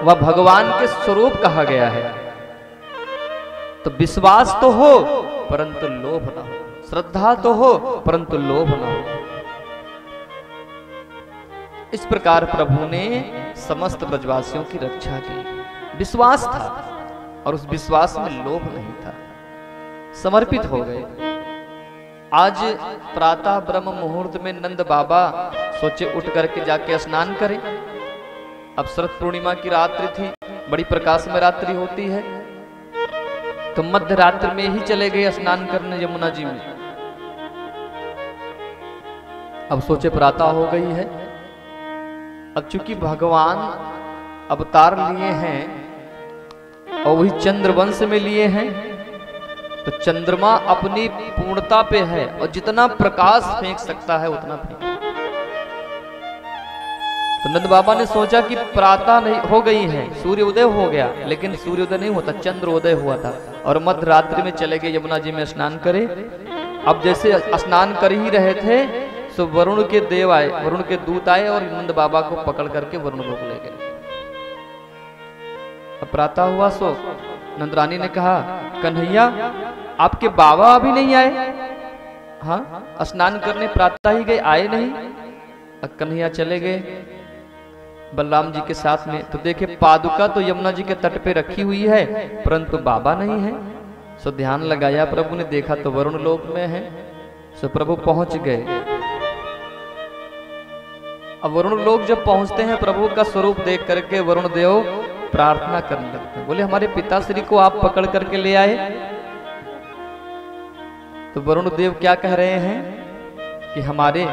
वह भगवान के स्वरूप कहा गया है। तो विश्वास तो हो परंतु लोभ ना हो, श्रद्धा तो हो परंतु लोभ ना हो। इस प्रकार प्रभु ने समस्त ब्रजवासियों की रक्षा की। विश्वास था और उस विश्वास में लोभ नहीं था, समर्पित हो गए। आज प्रातः ब्रह्म मुहूर्त में नंद बाबा सोचे उठ करके जाके स्नान करें। अब शरद पूर्णिमा की रात्रि थी, बड़ी प्रकाश में रात्रि होती है, तो मध्य रात्रि में ही चले गए स्नान करने यमुना जी में। अब सोचे प्रातः हो गई है। अब चूंकि भगवान अवतार लिए हैं और वही चंद्रवंश में लिए हैं, तो चंद्रमा अपनी पूर्णता पे है और जितना प्रकाश फेंक सकता है उतना फेंक। तो नंद बाबा ने सोचा कि प्रातः नहीं हो गई है, सूर्योदय हो गया, लेकिन सूर्योदय नहीं होता, चंद्रोदय हुआ था। और मध्य रात्रि में चले गए यमुना जी में स्नान करे। अब जैसे स्नान कर ही रहे थे, सो वरुण के देव आए, वरुण के दूत आए और नंद बाबा को पकड़ करके वरुण लोक ले गए। अब प्रातः हुआ, सो नंद रानी ने कहा, कन्हैया आपके बाबा अभी नहीं आए? हाँ, स्नान करने प्रातः ही गए, आए नहीं। अब कन्हैया चले गए बलराम जी के साथ में, तो देखे पादुका तो यमुना जी के तट पे रखी हुई है, परंतु बाबा नहीं है। सो ध्यान लगाया प्रभु ने, देखा तो वरुण लोक में है। सो प्रभु पहुंच गए। अब वरुण लोग जब पहुंचते हैं, प्रभु का स्वरूप देख करके वरुण देव प्रार्थना करने लगते हैं, बोले हमारे पिताश्री को आप पकड़ करके ले आए। तो वरुण देव क्या कह रहे हैं कि हमारे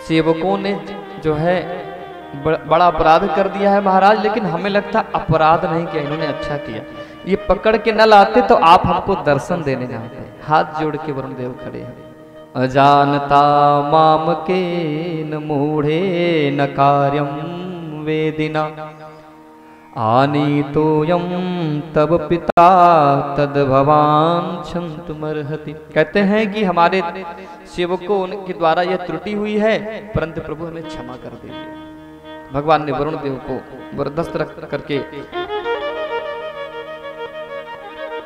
सेवकों ने जो है बड़ा अपराध कर दिया है महाराज, लेकिन हमें लगता अपराध नहीं किया, इन्होंने अच्छा किया। ये पकड़ के न लाते तो आप हमको दर्शन देने जाते। हाथ जोड़ के वरुण देव खड़े हैं। अजानता माम के न मूढ़े न कार्यम वेदिना आनी तो यम तब पिता तद भवान क्षंतुमर्हति। कहते हैं कि हमारे सेवकों के द्वारा यह त्रुटि हुई है, परंतु प्रभु हमें क्षमा कर दीजिए। भगवान ने वरुण देव को बर्दाश्त रख करके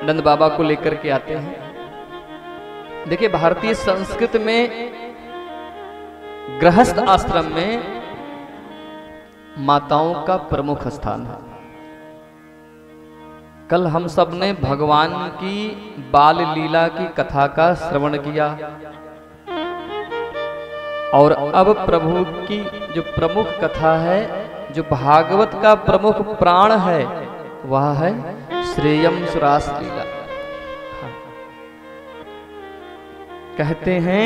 नंद बाबा को लेकर के आते हैं। देखिए भारतीय संस्कृति में गृहस्थ आश्रम में माताओं का प्रमुख स्थान है। कल हम सब ने भगवान की बाल लीला की कथा का श्रवण किया और अब प्रभु की जो प्रमुख कथा है, जो भागवत का प्रमुख प्राण है, वह है श्रेयम सुरास लीला। कहते हैं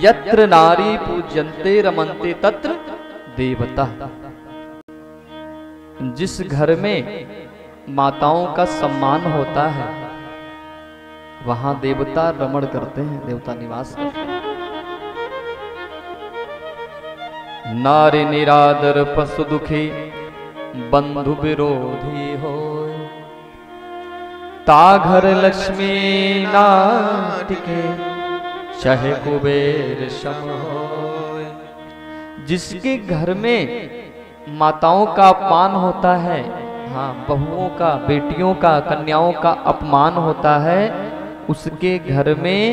यत्र नारी पूज्यन्ते रमन्ते तत्र देवता। जिस घर में माताओं का सम्मान होता है वहां देवता रमण करते हैं, देवता निवास करते हैं। नारी निरादर पशु दुखी बंधु विरोधी हो, ता घर लक्ष्मी ना टिके चाहे कुबेर सम होय। जिसके घर में माताओं का अपमान होता है, हाँ बहुओं का, बेटियों का, कन्याओं का अपमान होता है, उसके घर में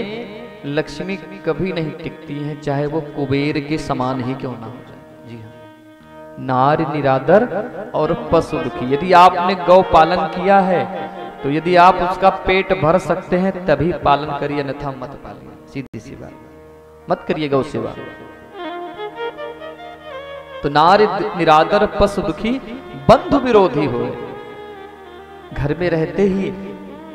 लक्ष्मी कभी नहीं टिकती है, चाहे वो कुबेर के समान ही क्यों ना हो जाए। जी हाँ, नारी निरादर और पशु दुखी। यदि आपने गौ पालन किया है तो यदि आप उसका पेट भर सकते हैं तभी पालन करिए, अन्यथा मत पालिए। सीधी सी बात, मत करिए गौ सेवा। तो नारी निरादर पशु दुखी बंधु विरोधी हो। घर में रहते ही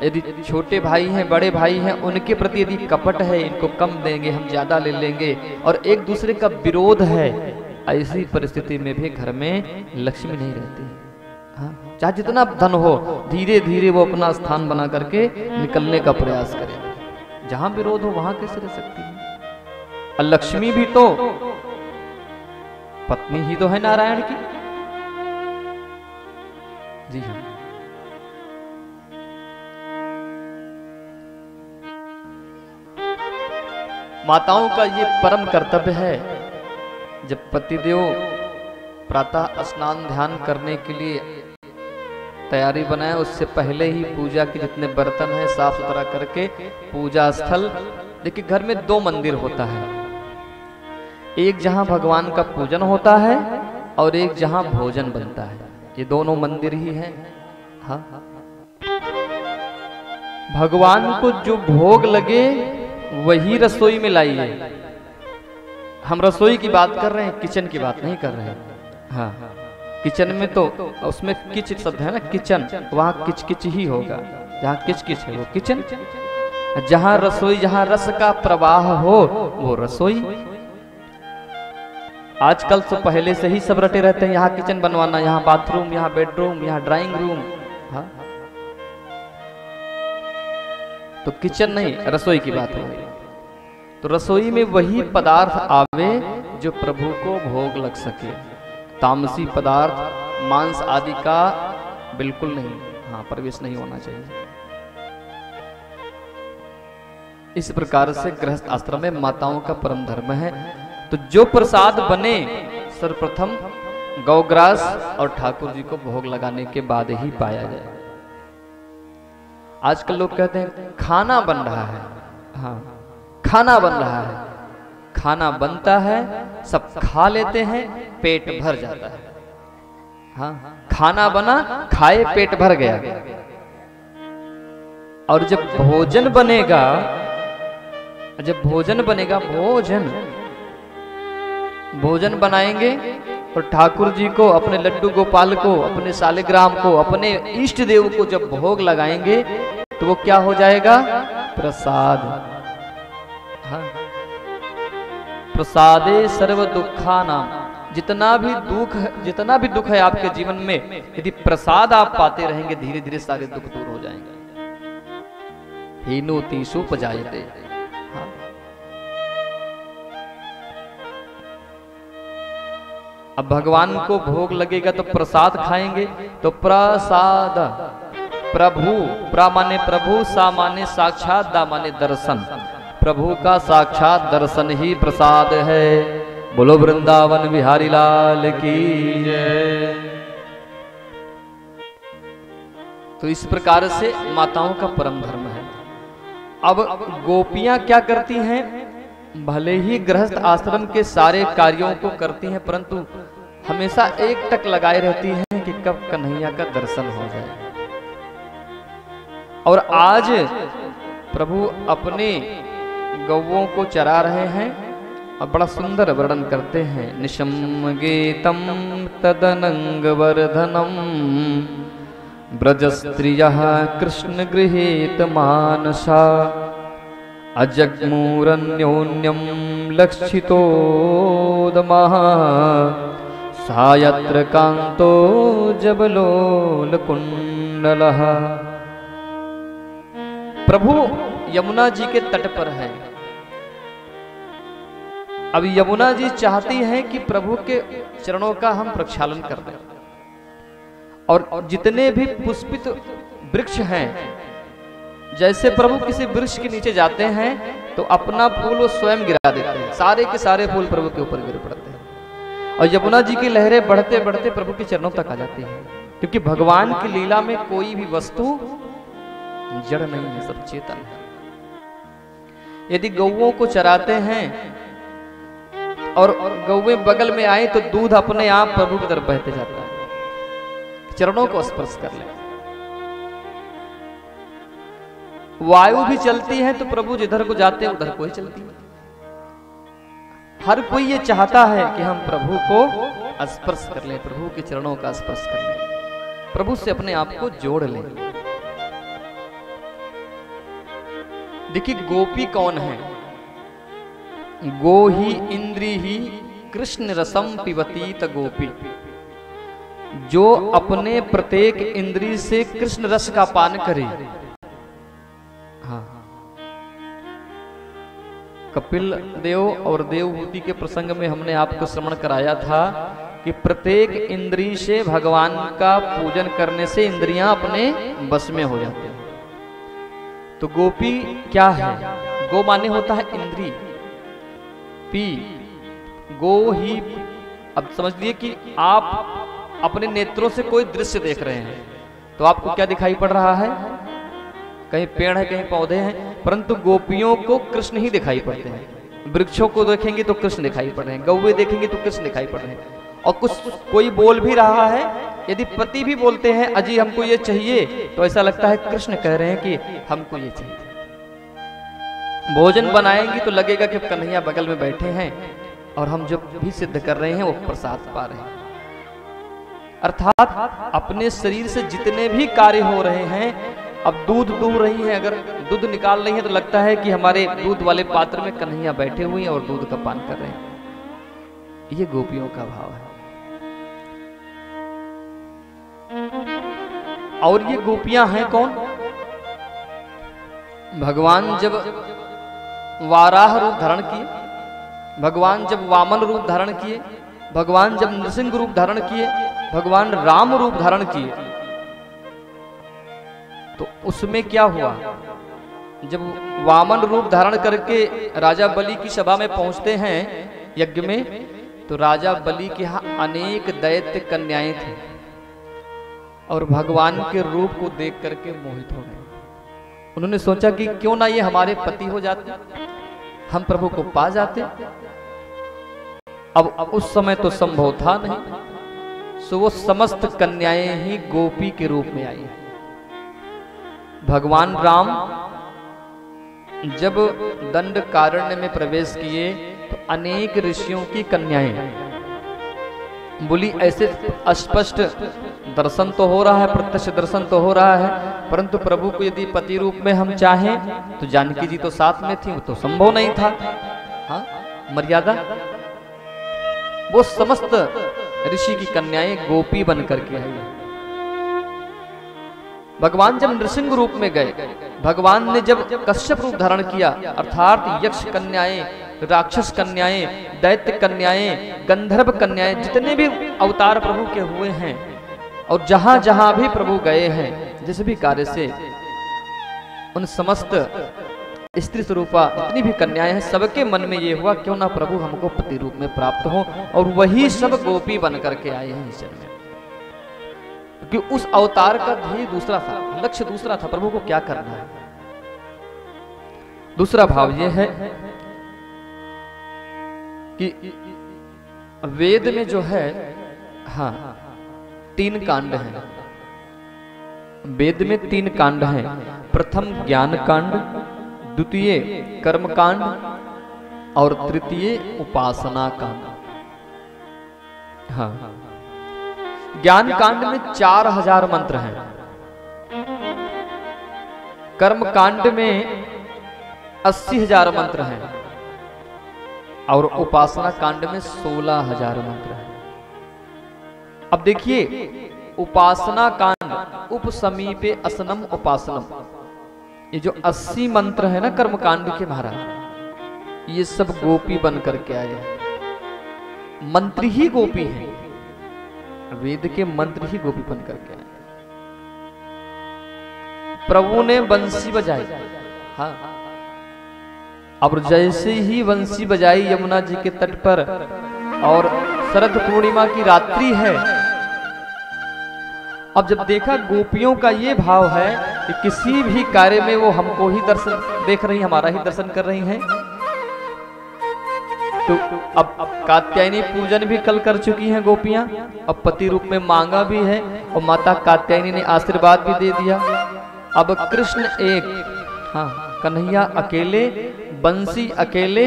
यदि छोटे भाई हैं, बड़े भाई हैं, उनके प्रति यदि कपट है, इनको कम देंगे, हम ज्यादा ले लेंगे, और एक दूसरे का विरोध है, ऐसी परिस्थिति में भी घर में लक्ष्मी नहीं रहती। हाँ, चाहे जितना धन हो, धीरे धीरे वो अपना स्थान बना करके निकलने का प्रयास करे। जहां विरोध हो वहां कैसे रह सकती है। और लक्ष्मी भी तो पत्नी ही तो है नारायण की। जी हाँ। माताओं का ये परम कर्तव्य है, जब पतिदेव प्रातः स्नान ध्यान करने के लिए तैयारी बनाए, उससे पहले ही पूजा के जितने बर्तन हैं साफ सुथरा करके पूजा स्थल। देखिए घर में दो मंदिर होता है, एक जहां भगवान का पूजन होता है और एक जहां भोजन बनता है, ये दोनों मंदिर ही हैं। हाँ, भगवान को जो भोग लगे वही रसोई में लाइए। हम रसोई की बात कर रहे हैं, किचन की बात नहीं कर रहे हैं। हाँ, किचन में तो उसमें किच शब्द है ना, किचन, वहां किच किच ही होगा। जहां किच किच है वो किचन, जहां रसोई, जहां रस का प्रवाह हो वो रसोई। आजकल तो पहले से ही सब रटे रहते हैं, यहाँ किचन बनवाना, यहाँ बाथरूम, यहाँ बेडरूम, यहाँ ड्राइंग रूम। हाँ, तो किचन नहीं, रसोई की बात हो रही। तो रसोई में वही पदार्थ आवे जो प्रभु को भोग लग सके। तामसी पदार्थ मांस आदि का बिल्कुल नहीं, हाँ, प्रवेश नहीं होना चाहिए। इस प्रकार से गृहस्थ आश्रम में माताओं का परम धर्म है। तो जो प्रसाद बने सर्वप्रथम गौग्रास और ठाकुर जी को भोग लगाने के बाद ही पाया जाए। आजकल लोग कहते हैं खाना बन रहा है। हाँ, खाना बन रहा है, खाना बनता है, सब खा लेते हैं, पेट भर जाता है। हाँ, खाना बना, खाए, पेट भर गया। और जब भोजन बनेगा, भोजन बनाएंगे और ठाकुर जी को, अपने लड्डू गोपाल को, अपने सालिग्राम को, अपने इष्ट देव को जब भोग लगाएंगे तो वो क्या हो जाएगा? प्रसाद। हाँ, प्रसादे सर्व दुखानाम। जितना भी दुख है आपके जीवन में, यदि प्रसाद आप पाते रहेंगे, धीरे धीरे सारे दुख दूर हो जाएंगे। हीनो तीसु पजायते। हाँ, अब भगवान को भोग लगेगा तो प्रसाद खाएंगे, तो प्रसाद, प्रभु, प्रा माने प्रभु, सा माने साक्षात, दा माने दर्शन। प्रभु का साक्षात दर्शन ही प्रसाद है। बोलो वृंदावन बिहारी लाल की जय। तो इस प्रकार से माताओं का परम धर्म है। अब गोपियां क्या करती हैं? भले ही गृहस्थ आश्रम के सारे कार्यों को करती हैं, परंतु हमेशा एक टक लगाए रहती हैं कि कब कन्हैया का दर्शन हो जाए। और आज प्रभु अपने गौओं को चरा रहे हैं और बड़ा सुंदर वर्णन करते हैं। निशम गीतम तदनंग वर्धनम ब्रज स्त्रियः कृष्ण गृहीत मानसा अजग्मूरन्योन्यम लक्षितोदमः सायत्र कांतो जबलोल कुंडलः। प्रभु यमुना जी के तट पर है। अब यमुना जी चाहती हैं कि प्रभु के चरणों का हम प्रक्षालन कर दें, और जितने भी पुष्पित वृक्ष हैं, जैसे प्रभु किसी वृक्ष के नीचे जाते हैं तो अपना फूल वो स्वयं गिरा देते हैं, सारे के सारे फूल प्रभु के ऊपर गिर पड़ते हैं, और यमुना जी की लहरें बढ़ते बढ़ते प्रभु के चरणों तक आ जाती हैं। क्योंकि भगवान की लीला में कोई भी वस्तु जड़ नहीं है, सब चेतन है। यदि गौओं को चराते हैं और गौएं बगल में आए तो दूध अपने आप प्रभु की तरफ बहते जाता है, चरणों को स्पर्श कर ले। वायु भी चलती है तो प्रभु जिधर को जाते हैं उधर को ही चलती है। हर कोई ये चाहता है कि हम प्रभु को स्पर्श कर लें, प्रभु के चरणों का स्पर्श कर लें, प्रभु से अपने आप को जोड़ लें। देखिए गोपी कौन है? गो ही इंद्री ही कृष्ण रसम पिबती त गोपी। जो अपने प्रत्येक इंद्री से कृष्ण रस का पान करे। हाँ, कपिल देव और देवहूति के प्रसंग में हमने आपको श्रवण कराया था कि प्रत्येक इंद्री से भगवान का पूजन करने से इंद्रियां अपने बस में हो जाती हैं। तो गोपी क्या है? गो माने होता है इंद्री, पी गो ही। अब समझ लिए कि आप अपने नेत्रों से कोई दृश्य देख रहे हैं तो आपको क्या दिखाई पड़ रहा है? कहीं पेड़ है, कहीं पौधे हैं, परंतु गोपियों को कृष्ण ही दिखाई पड़ते हैं। वृक्षों को देखेंगे तो कृष्ण दिखाई पड़ रहे हैं, गौवे देखेंगे तो कृष्ण दिखाई पड़ रहे हैं। और कोई बोल भी रहा है, यदि पति भी बोलते हैं अजी हमको ये चाहिए, तो ऐसा लगता है कृष्ण कह रहे हैं कि हमको ये चाहिए। भोजन बनाएंगी तो लगेगा कि कन्हैया बगल में बैठे हैं और हम जो भी सिद्ध कर रहे हैं वो प्रसाद पा रहे हैं। अर्थात अपने शरीर से जितने भी कार्य हो रहे हैं, अब दूध दूह रही है, अगर दूध निकाल रही है तो लगता है कि हमारे दूध वाले पात्र में कन्हैया बैठे हुए हैं और दूध का पान कर रहे हैं। ये गोपियों का भाव है। और ये गोपियां हैं कौन? भगवान जब वाराह रूप धारण किए, भगवान जब वामन रूप धारण किए, भगवान जब नृसिंह रूप धारण किए, भगवान राम रूप धारण किए, तो उसमें क्या हुआ? जब वामन रूप धारण करके राजा बलि की सभा में पहुंचते हैं यज्ञ में, तो राजा बलि के यहाँ अनेक दैत्य कन्याएं थी और भगवान के रूप को देख करके मोहित हो गए। उन्होंने सोचा कि क्यों ना ये हमारे पति हो जाते, हम प्रभु को पा जाते। अब उस समय तो संभव था नहीं, सो वो समस्त कन्याएं ही गोपी के रूप में आई। भगवान राम जब दंड कारण्य में प्रवेश किए तो अनेक ऋषियों की कन्याएं बोली, ऐसे स्पष्ट दर्शन तो हो रहा है, प्रत्यक्ष दर्शन तो हो रहा है, परंतु प्रभु को यदि पति रूप में हम चाहें तो जानकी जी तो साथ में थी, वो तो संभव नहीं था। हाँ, मर्यादा। वो समस्त ऋषि की कन्याएं गोपी बन करके आई। भगवान जब नृसिंह रूप में गए, भगवान ने जब कश्यप रूप धारण किया, अर्थात यक्ष कन्याएं, राक्षस कन्याएं, दैत्य कन्याएं, गंधर्व कन्याएं, जितने भी अवतार प्रभु के हुए हैं और जहां जहां भी प्रभु गए हैं, जिस भी कार्य से, उन समस्त स्त्री स्वरूपा जितनी भी कन्याएं हैं, सबके मन में ये हुआ क्यों ना प्रभु हमको पति रूप में प्राप्त हो, और वही सब गोपी बन करके आए हैं इस जन्म में। क्योंकि उस अवतार का ध्येय दूसरा था, लक्ष्य दूसरा था, प्रभु को क्या करना है। दूसरा भाव यह है कि वेद में जो है, हाँ, 3 कांड हैं। वेद में 3 कांड हैं। प्रथम ज्ञान कांड, द्वितीय कर्म कांड और तृतीय उपासना कांड। हाँ, ज्ञान कांड में 4000 मंत्र हैं, कर्म कांड में 80,000 मंत्र हैं और उपासना कांड में 16,000 मंत्र हैं। अब देखिए, उपासना कांड, उपसमीपे असनम उपासनम, ये जो 80 मंत्र है ना कर्म कांड के महाराज, ये सब गोपी बन करके आए हैं। मंत्री ही गोपी हैं, वेद के मंत्र ही गोपी बन करके आए। प्रभु ने बंसी बजाई, हाँ, अब जैसे ही बंसी बजाई यमुना जी के तट पर, और शरद पूर्णिमा की रात्रि है, अब जब देखा गोपियों का ये भाव है कि किसी भी कार्य में वो हमको ही दर्शन देख रही, हमारा ही दर्शन कर रही हैं, तो अब कात्यायनी पूजन भी कल कर चुकी हैं गोपियां, अब पति रूप में मांगा भी है और माता कात्यायनी ने आशीर्वाद भी दे दिया। अब कृष्ण एक, हाँ, कन्हैया अकेले, बंसी अकेले,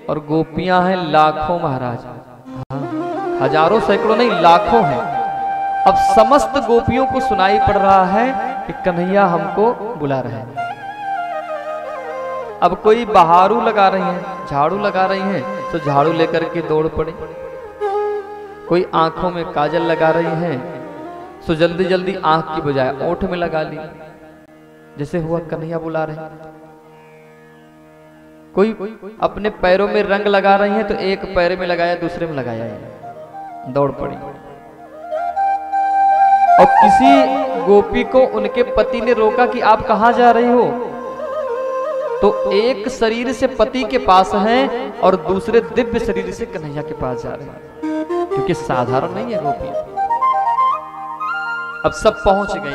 और गोपियां हैं लाखों महाराज, हाँ, हजारों सैकड़ों नहीं, लाखों हैं। अब समस्त गोपियों को सुनाई पड़ रहा है कि कन्हैया हमको बुला रहे हैं। अब कोई बहारू लगा रही हैं, झाड़ू लगा रही हैं, तो झाड़ू लेकर के दौड़ पड़े। कोई आंखों में काजल लगा रही हैं, तो जल्दी जल्दी आंख की बजाय ओठ में लगा ली, जैसे हुआ कन्हैया बुला रहे हैं। कोई अपने पैरों में रंग लगा रही हैं, तो एक पैर में लगाया, दूसरे में लगाया है। दौड़ पड़ी। और किसी गोपी को उनके पति ने रोका कि आप कहां जा रही हो, तो एक शरीर से पति के पास हैं और दूसरे दिव्य शरीर से कन्हैया के पास जा रहे हैं, क्योंकि साधारण नहीं है गोपी। अब सब पहुंच गए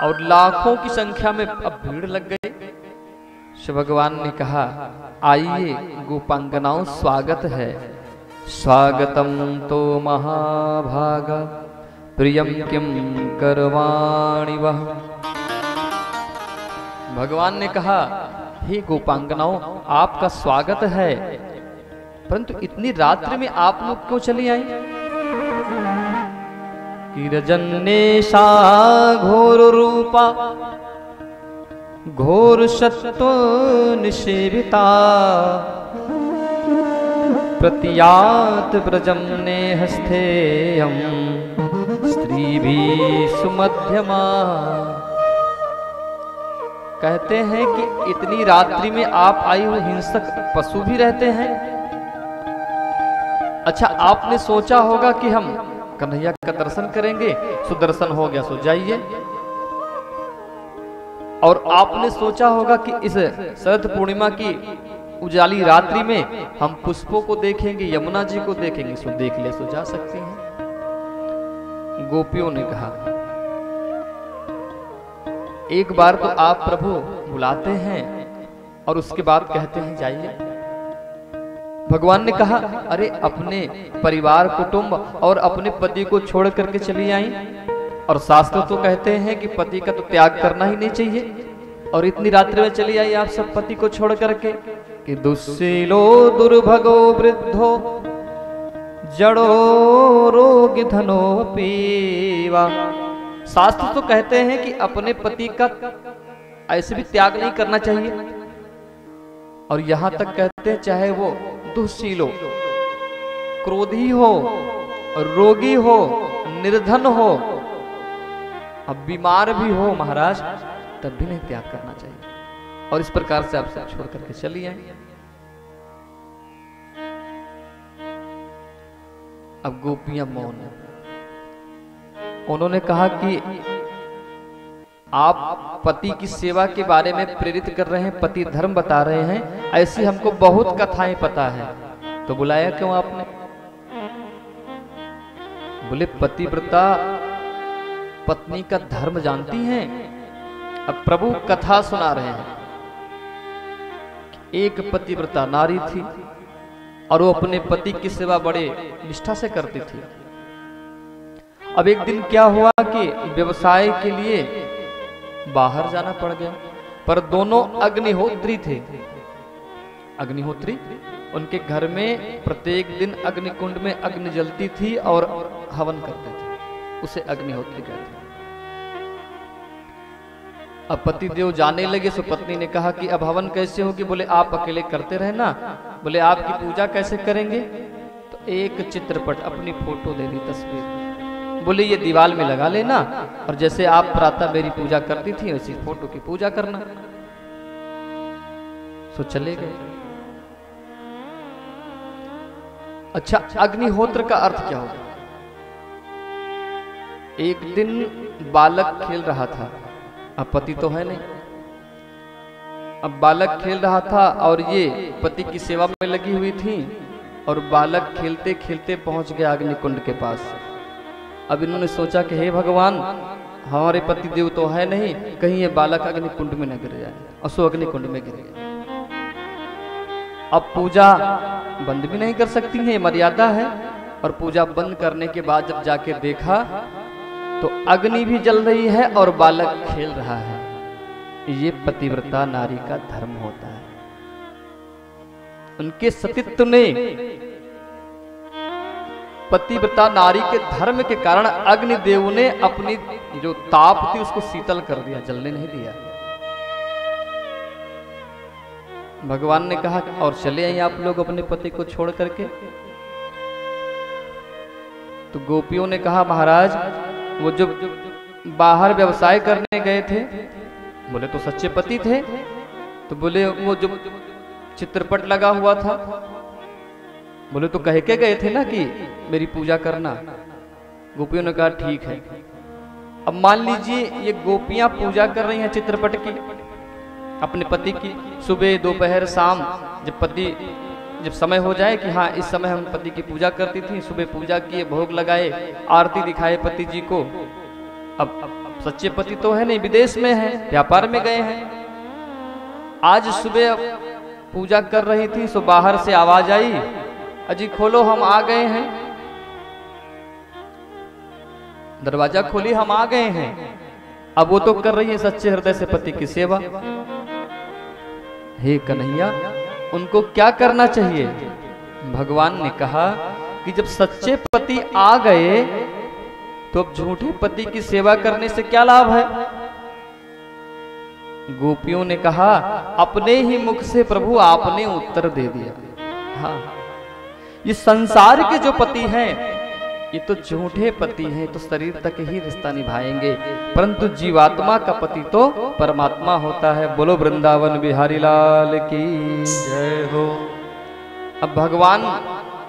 और लाखों की संख्या में अब भीड़ लग गई। शिव भगवान ने कहा, आइए गोपांगनाओं, स्वागत है। स्वागतम तो महाभागा प्रियम किम करवाणि वह। भगवान ने कहा, हे गोपांगनाओं, आपका स्वागत है, परंतु इतनी रात्रि में आप लोग क्यों चली आई? किरजन्नेशा घोर रूपा घोर सत्व निषेविता प्रतियात ब्रजम ने हस्ते हम स्त्री भी सुमध्यमा। कहते हैं कि इतनी रात्रि में आप आई हो, हिंसक पशु भी रहते हैं। अच्छा, आपने सोचा होगा कि हम कन्हैया का दर्शन करेंगे, सुदर्शन हो गया सो जाइए। और आपने सोचा होगा कि इस शरद पूर्णिमा की उजाली रात्रि में हम पुष्पों को देखेंगे, यमुना जी को देखेंगे, सो देख ले सो जा सकते हैं। गोपियों ने कहा, एक बार तो आप प्रभु बुलाते हैं और उसके बाद कहते हैं जाइए। भगवान ने कहा, अरे अपने परिवार कुटुंब और अपने पति को छोड़ करके चली आई, और शास्त्र तो कहते हैं कि पति का तो त्याग करना ही नहीं चाहिए, और इतनी रात्रि में चली आई आप सब पति को छोड़ करके। कि दुस्सीलो दुर्भगो वृद्धो जड़ो रोग धनो पीवा। शास्त्र तो कहते हैं कि अपने पति का ऐसे भी त्याग नहीं करना चाहिए, और यहां तक कहते हैं चाहे वो दुःशीलो, क्रोधी हो, रोगी हो, निर्धन हो, अब बीमार भी हो महाराज, तब भी नहीं त्याग करना चाहिए। और इस प्रकार से आप सब छोड़ करके चली आए। अब गोपियां मौन है। उन्होंने कहा कि आप पति की सेवा के बारे में प्रेरित कर रहे हैं, पति धर्म बता रहे हैं, ऐसी हमको बहुत कथाएं पता है, तो बुलाया क्यों आपने? बोले, पतिव्रता पत्नी का धर्म जानती हैं। अब प्रभु कथा सुना रहे हैं। एक पतिव्रता नारी थी और वो अपने पति की सेवा बड़े निष्ठा से करती थी। अब एक दिन क्या हुआ कि व्यवसाय के लिए बाहर जाना पड़ गया, पर दोनों अग्निहोत्री थे। अग्निहोत्री, उनके घर में प्रत्येक दिन अग्निकुंड में अग्नि जलती थी और हवन करते थे, उसे अग्निहोत्री कहते हैं। अब पति देव जाने लगे, सो पत्नी ने कहा कि अब हवन कैसे होगी? बोले, आप अकेले करते रहना। बोले, आपकी पूजा कैसे करेंगे? तो एक चित्रपट, अपनी फोटो दे दी, तस्वीर। बोले, ये दीवार में लगा लेना, और जैसे आप प्रातः मेरी पूजा करती थी उसी फोटो की पूजा करना। सो चले गए। अच्छा, अग्निहोत्र का अर्थ क्या होगा? एक दिन बालक खेल रहा था, अब पति तो है नहीं, अब बालक खेल रहा था और ये पति की सेवा में लगी हुई थी, और बालक खेलते खेलते पहुंच गया अग्निकुंड के पास। अब इन्होंने सोचा कि हे भगवान, हमारे पति देव तो है नहीं, कहीं ये बालक अग्निकुंड में न गिर जाए, और सो अग्निकुंड में गिर गया। अब पूजा बंद भी नहीं कर सकती है, मर्यादा है, और पूजा बंद करने के बाद जब जाके देखा तो अग्नि भी जल रही है और बालक खेल रहा है। ये पतिव्रता नारी का धर्म होता है। उनके सतीत्व ने, पतिव्रता नारी के धर्म के कारण अग्निदेव ने अपनी जो ताप थी उसको शीतल कर दिया, जलने नहीं दिया। भगवान ने कहा और चले आइए आप लोग अपने पति को छोड़ करके। तो गोपियों ने कहा, महाराज वो जो बाहर व्यवसाय करने गए थे, बोले तो सच्चे पति थे, तो बोले वो जो चित्रपट लगा हुआ था बोले तो कह के गए थे ना कि मेरी पूजा करना। गोपियों ने कहा ठीक है। अब मान लीजिए ये गोपियां पूजा कर रही हैं चित्रपट की, अपने पति की, सुबह दोपहर शाम, जब समय हो जाए कि हाँ इस समय हम पति की पूजा करती थी, सुबह पूजा किए, भोग लगाए, आरती दिखाए पति जी को। अब सच्चे पति तो है नहीं, विदेश में है, व्यापार में गए हैं। आज सुबह पूजा कर रही थी, सो बाहर से आवाज आई, अजी खोलो हम आ गए हैं। दरवाजा खोली, हम आ गए हैं। अब वो तो कर रही है सच्चे हृदय से पति की सेवा। हे कन्हैया, उनको क्या करना चाहिए? भगवान ने कहा कि जब सच्चे पति आ गए तो अब झूठे पति की सेवा करने से क्या लाभ है? गोपियों ने कहा, अपने ही मुख से प्रभु आपने उत्तर दे दिया। हाँ, ये संसार के जो पति हैं ये तो झूठे पति हैं, तो शरीर तक ही रिश्ता निभाएंगे, परंतु जीवात्मा का पति तो परमात्मा होता है। बोलो वृंदावन बिहारी लाल की जय हो। अब भगवान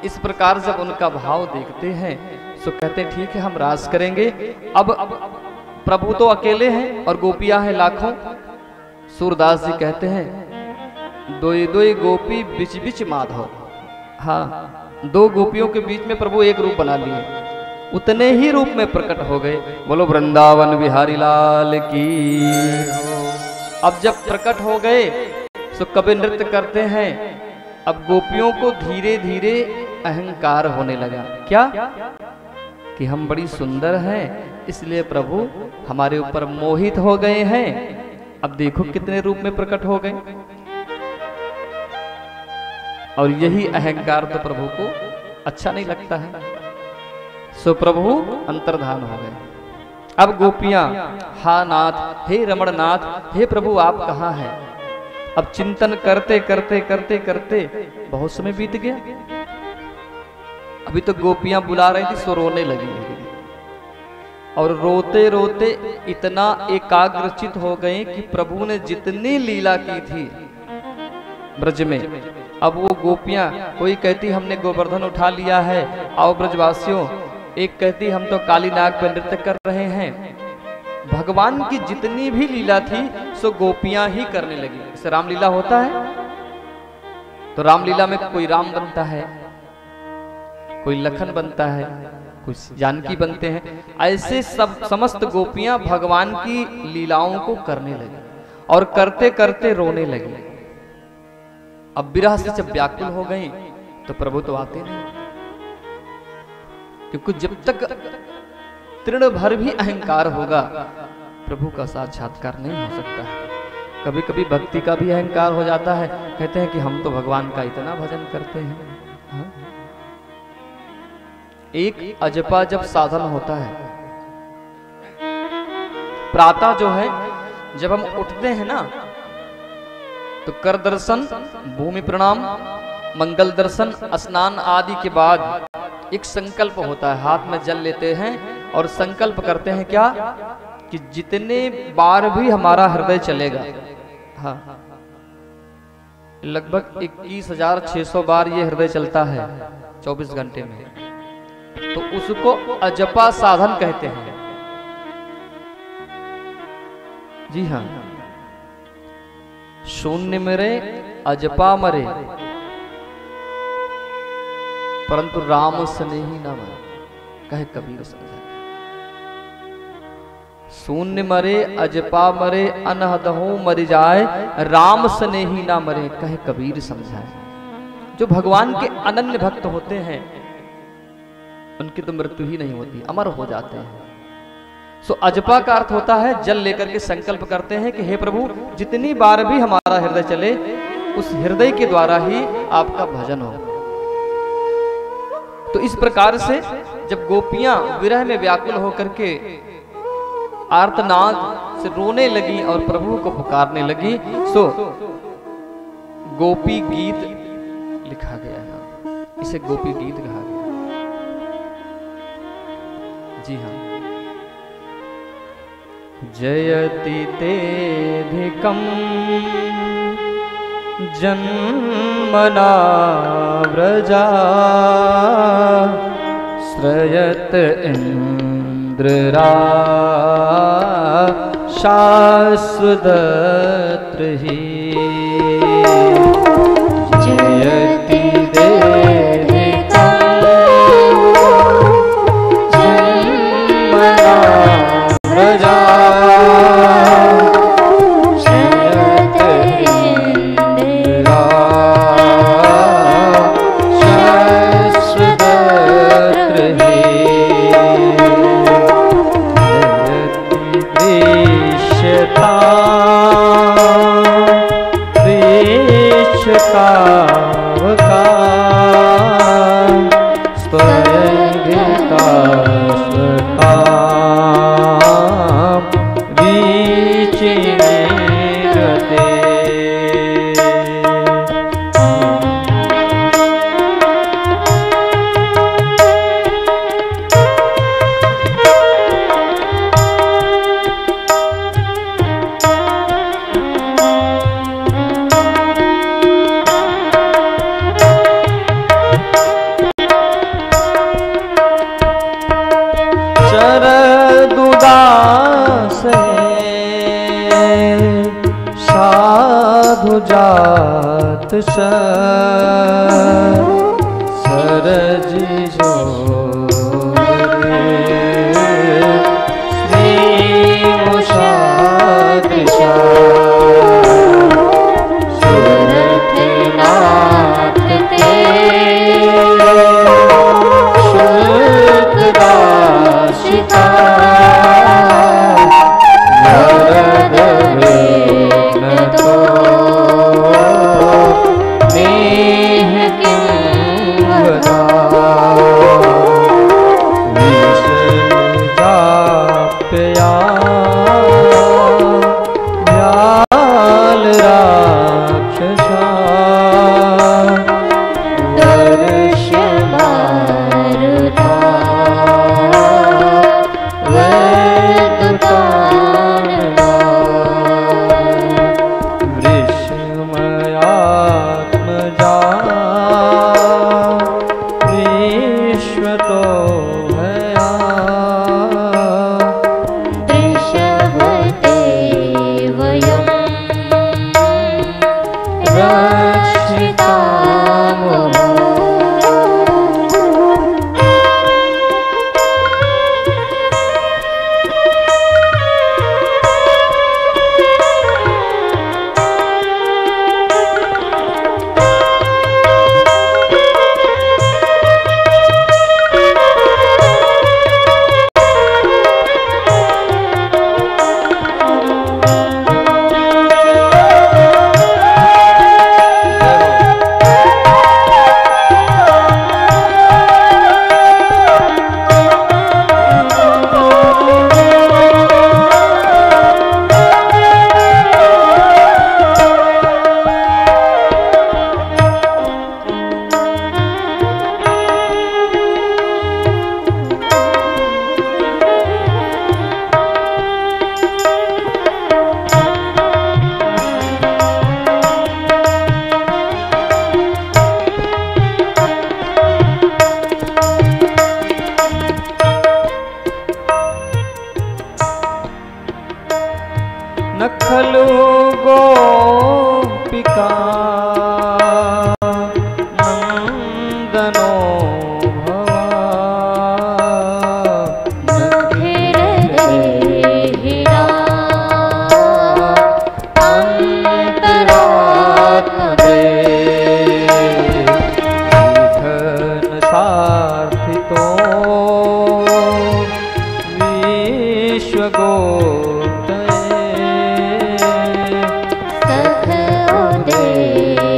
इस प्रकार जब उनका भाव देखते हैं तो कहते हैं ठीक है हम रास करेंगे। अब प्रभु तो अकेले हैं और गोपियां हैं लाखों। सूरदास जी कहते हैं, दोई दोई गोपी बिच बिच माधव। हाँ, दो गोपियों के बीच में प्रभु एक रूप बना लिए, उतने ही रूप में प्रकट हो गए। बोलो वृंदावन बिहारी लाल की। अब जब प्रकट हो गए तो कभी नृत्य करते हैं। अब गोपियों को धीरे धीरे अहंकार होने लगा, क्या कि हम बड़ी सुंदर हैं, इसलिए प्रभु हमारे ऊपर मोहित हो गए हैं। अब देखो कितने रूप में प्रकट हो गए। और यही अहंकार तो प्रभु को अच्छा नहीं लगता है, सो प्रभु अंतर्धान हो गए। अब गोपियां, हा नाथ, हे रमण नाथ, हे प्रभु आप कहाँ हैं? अब चिंतन करते करते करते करते बहुत समय बीत गया। अभी तो गोपियां बुला रही थी, सो रोने लगी और रोते रोते इतना एकाग्रचित हो गए कि प्रभु ने जितनी लीला की थी ब्रज में, अब वो गोपियां, कोई कहती हमने गोवर्धन उठा लिया है, आओ ब्रजवासियों, एक कहती हम तो काली नाग पर नृत्य कर रहे हैं। भगवान की जितनी भी लीला थी सो गोपियां ही करने लगी। जैसे रामलीला होता है तो रामलीला में कोई राम बनता है, कोई लखन बनता है, कुछ जानकी बनते हैं। ऐसे सब समस्त गोपियां भगवान की लीलाओं को करने लगी और करते करते रोने लगी। अब विरह से जब व्याकुल हो गई तो प्रभु तो आते नहीं, क्योंकि जब तक तृण भर भी अहंकार होगा प्रभु का साक्षात्कार नहीं हो सकता है। कभी कभी भक्ति का भी अहंकार हो जाता है, कहते हैं कि हम तो भगवान का इतना भजन करते हैं। हाँ? एक अजपा जब साधन होता है, प्रातः जो है जब हम उठते हैं ना तो कर दर्शन, भूमि प्रणाम, मंगल दर्शन, स्नान आदि के बाद एक संकल्प होता है, हाथ में जल लेते हैं और संकल्प करते हैं क्या कि जितने बार भी हमारा हृदय चलेगा, हाँ लगभग 21,600 बार ये हृदय चलता है 24 घंटे में, तो उसको अजपा साधन कहते हैं। जी हाँ, शून्य मरे अजपा मरे परंतु राम स्नेही न मरे, कहे कबीर समझा। शून्य मरे अजपा मरे अनहदहु मर जाए, राम स्नेही ना मरे, कहे कबीर समझाए। जो भगवान के अनन्य भक्त होते हैं उनकी तो मृत्यु ही नहीं होती, अमर हो जाते हैं। सो अजपा का अर्थ होता है जल लेकर के संकल्प करते हैं कि हे प्रभु जितनी बार भी हमारा हृदय चले उस हृदय के द्वारा ही आपका भजन हो। तो इस प्रकार से जब गोपियां विरह में व्याकुल होकर के आर्तनाद से रोने लगी और प्रभु को पुकारने लगी, सो गोपी गीत लिखा गया है, इसे गोपी गीत कहा गया। जी हाँ, जयति तेधिकम् जन्मना व्रजा श्रयत इंद्ररा शाश्वतत्र ही जयति देधिकं जन्मना व्रजा जात सरजी जो श्री मुषादिशा सुरथनाथ ते शुल्कदाशिता नखलु गोपिका नंदनो भवा नखिरदेहिरा अंतरात्मदे धन सार्थितो विश्वगो सख उदे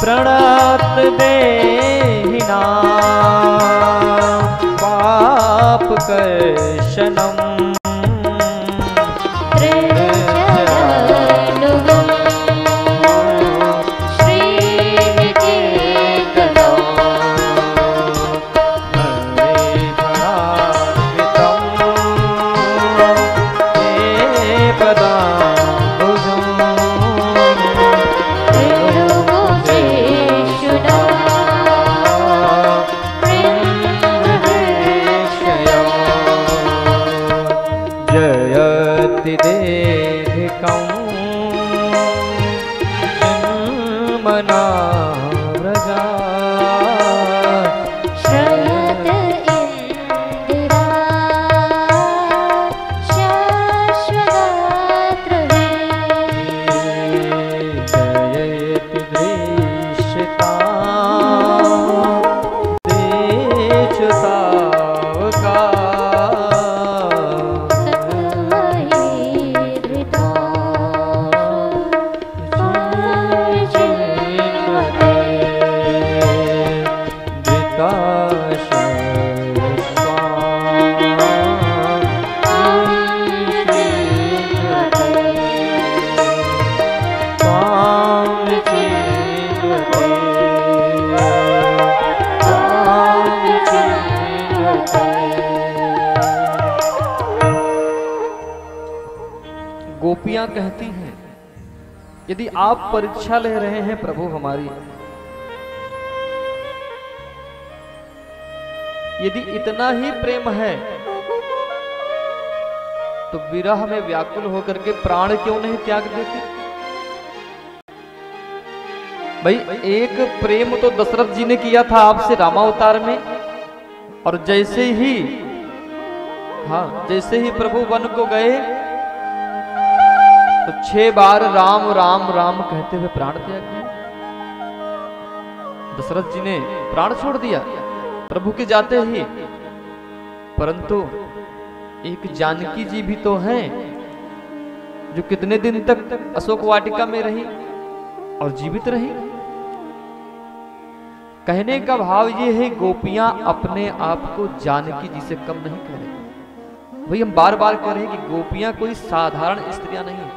प्रणत देहिनां पाप कर्षणम् गोपियां कहती हैं, यदि आप परीक्षा ले रहे हैं प्रभु हमारी, यदि इतना ही प्रेम है तो विरह में व्याकुल होकर के प्राण क्यों नहीं त्याग देते? भाई एक प्रेम तो दशरथ जी ने किया था आपसे रामावतार में, और जैसे ही प्रभु वन को गए तो 6 बार राम राम राम कहते हुए प्राण त्याग दिया। दशरथ जी ने प्राण छोड़ दिया प्रभु के जाते ही, परंतु एक जानकी जी भी तो हैं जो कितने दिन तक अशोक वाटिका में रही और जीवित रही। कहने का भाव ये है, गोपियां अपने आप को जानकी जी से कम नहीं कह रही। वही हम बार बार कह रहे हैं कि गोपियां कोई साधारण स्त्रियां नहीं है।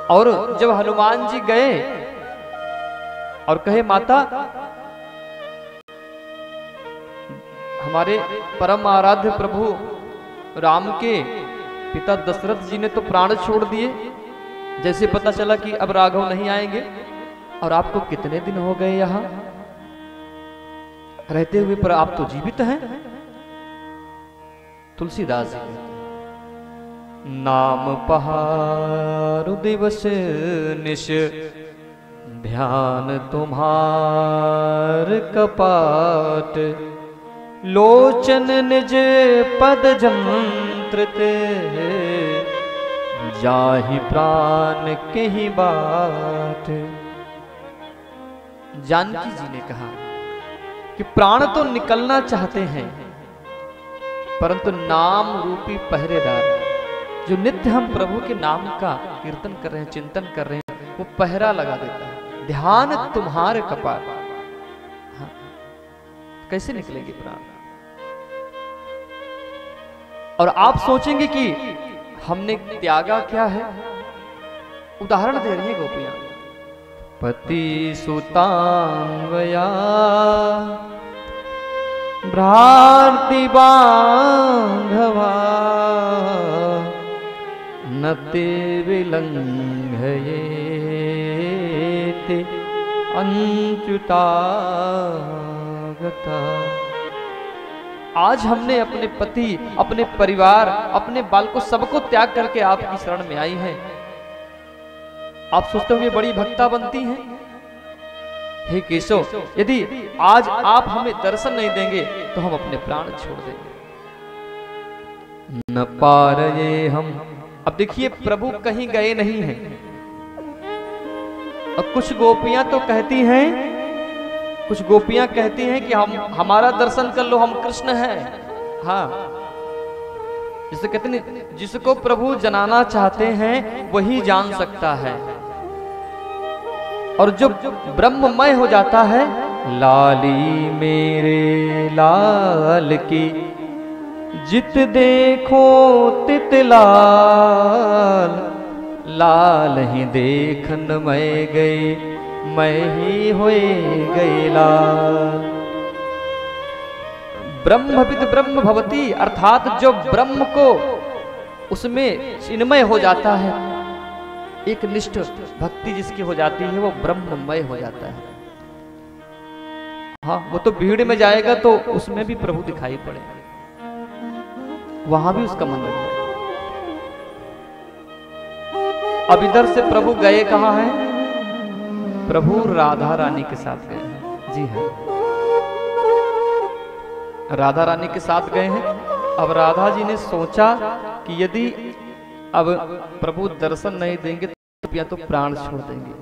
और जब हनुमान जी गए और कहे, माता हमारे परम आराध्य प्रभु राम के पिता दशरथ जी ने तो प्राण छोड़ दिए, जैसे पता चला कि अब राघव नहीं आएंगे, और आपको कितने दिन हो गए यहां रहते हुए, पर आप तो जीवित हैं। तुलसीदास जी कहते हैं, नाम पहारु दिवस निश, ध्यान तुम्हार कपाट, लोचन निज पद जंत्रित, जाहि प्राण के ही बाट। जानकी जी ने कहा कि प्राण तो निकलना चाहते हैं, परंतु नाम रूपी पहरेदार जो नित्य हम प्रभु के नाम का कीर्तन कर रहे हैं, चिंतन कर रहे हैं, वो पहरा लगा देता है। ध्यान तुम्हारे कपाट, हाँ, कैसे निकलेगी प्राण? और आप सोचेंगे कि हमने त्यागा क्या है? उदाहरण दे रही है गोपियां, पति सुतान्वया भ्रांति बांधवा, नते विलंघयेते अंच्युतागता। आज हमने अपने पति, अपने परिवार, अपने बाल को सबको त्याग करके आपकी शरण में आई हैं। आप सोचते होंगे बड़ी भक्ता बनती हैं। हे केशव, यदि आज आप हमें दर्शन नहीं देंगे तो हम अपने प्राण छोड़ देंगे। न पारये हम। अब देखिए प्रभु कहीं गए नहीं हैं, और कुछ गोपियां तो कहती हैं, कुछ गोपियां कहती हैं कि हम हमारा दर्शन कर लो, हम कृष्ण हैं। हाँ, जिसे कहते नहीं, जिसको प्रभु जनाना चाहते हैं वही जान सकता है। और जो ब्रह्ममय हो जाता है, लाली मेरे लाल की जित देखो तित लाल, लाल ही देखन मैं गई, मैं ही होए गई लाल। ब्रह्मविद ब्रह्म भवती, अर्थात जो ब्रह्म को उसमें चिन्मय हो जाता है, एक निष्ठ भक्ति जिसकी हो जाती है वो ब्रह्ममय हो जाता है। हाँ, वो तो भीड़ में जाएगा तो उसमें भी प्रभु दिखाई पड़ेगा, वहां भी उसका मंदिर है। अब इधर से प्रभु गए कहां हैं? प्रभु राधा रानी के साथ गए हैं। जी हाँ, राधा रानी के साथ गए हैं। अब राधा जी ने सोचा कि यदि अब प्रभु दर्शन नहीं देंगे तो या तो प्राण छोड़ देंगे,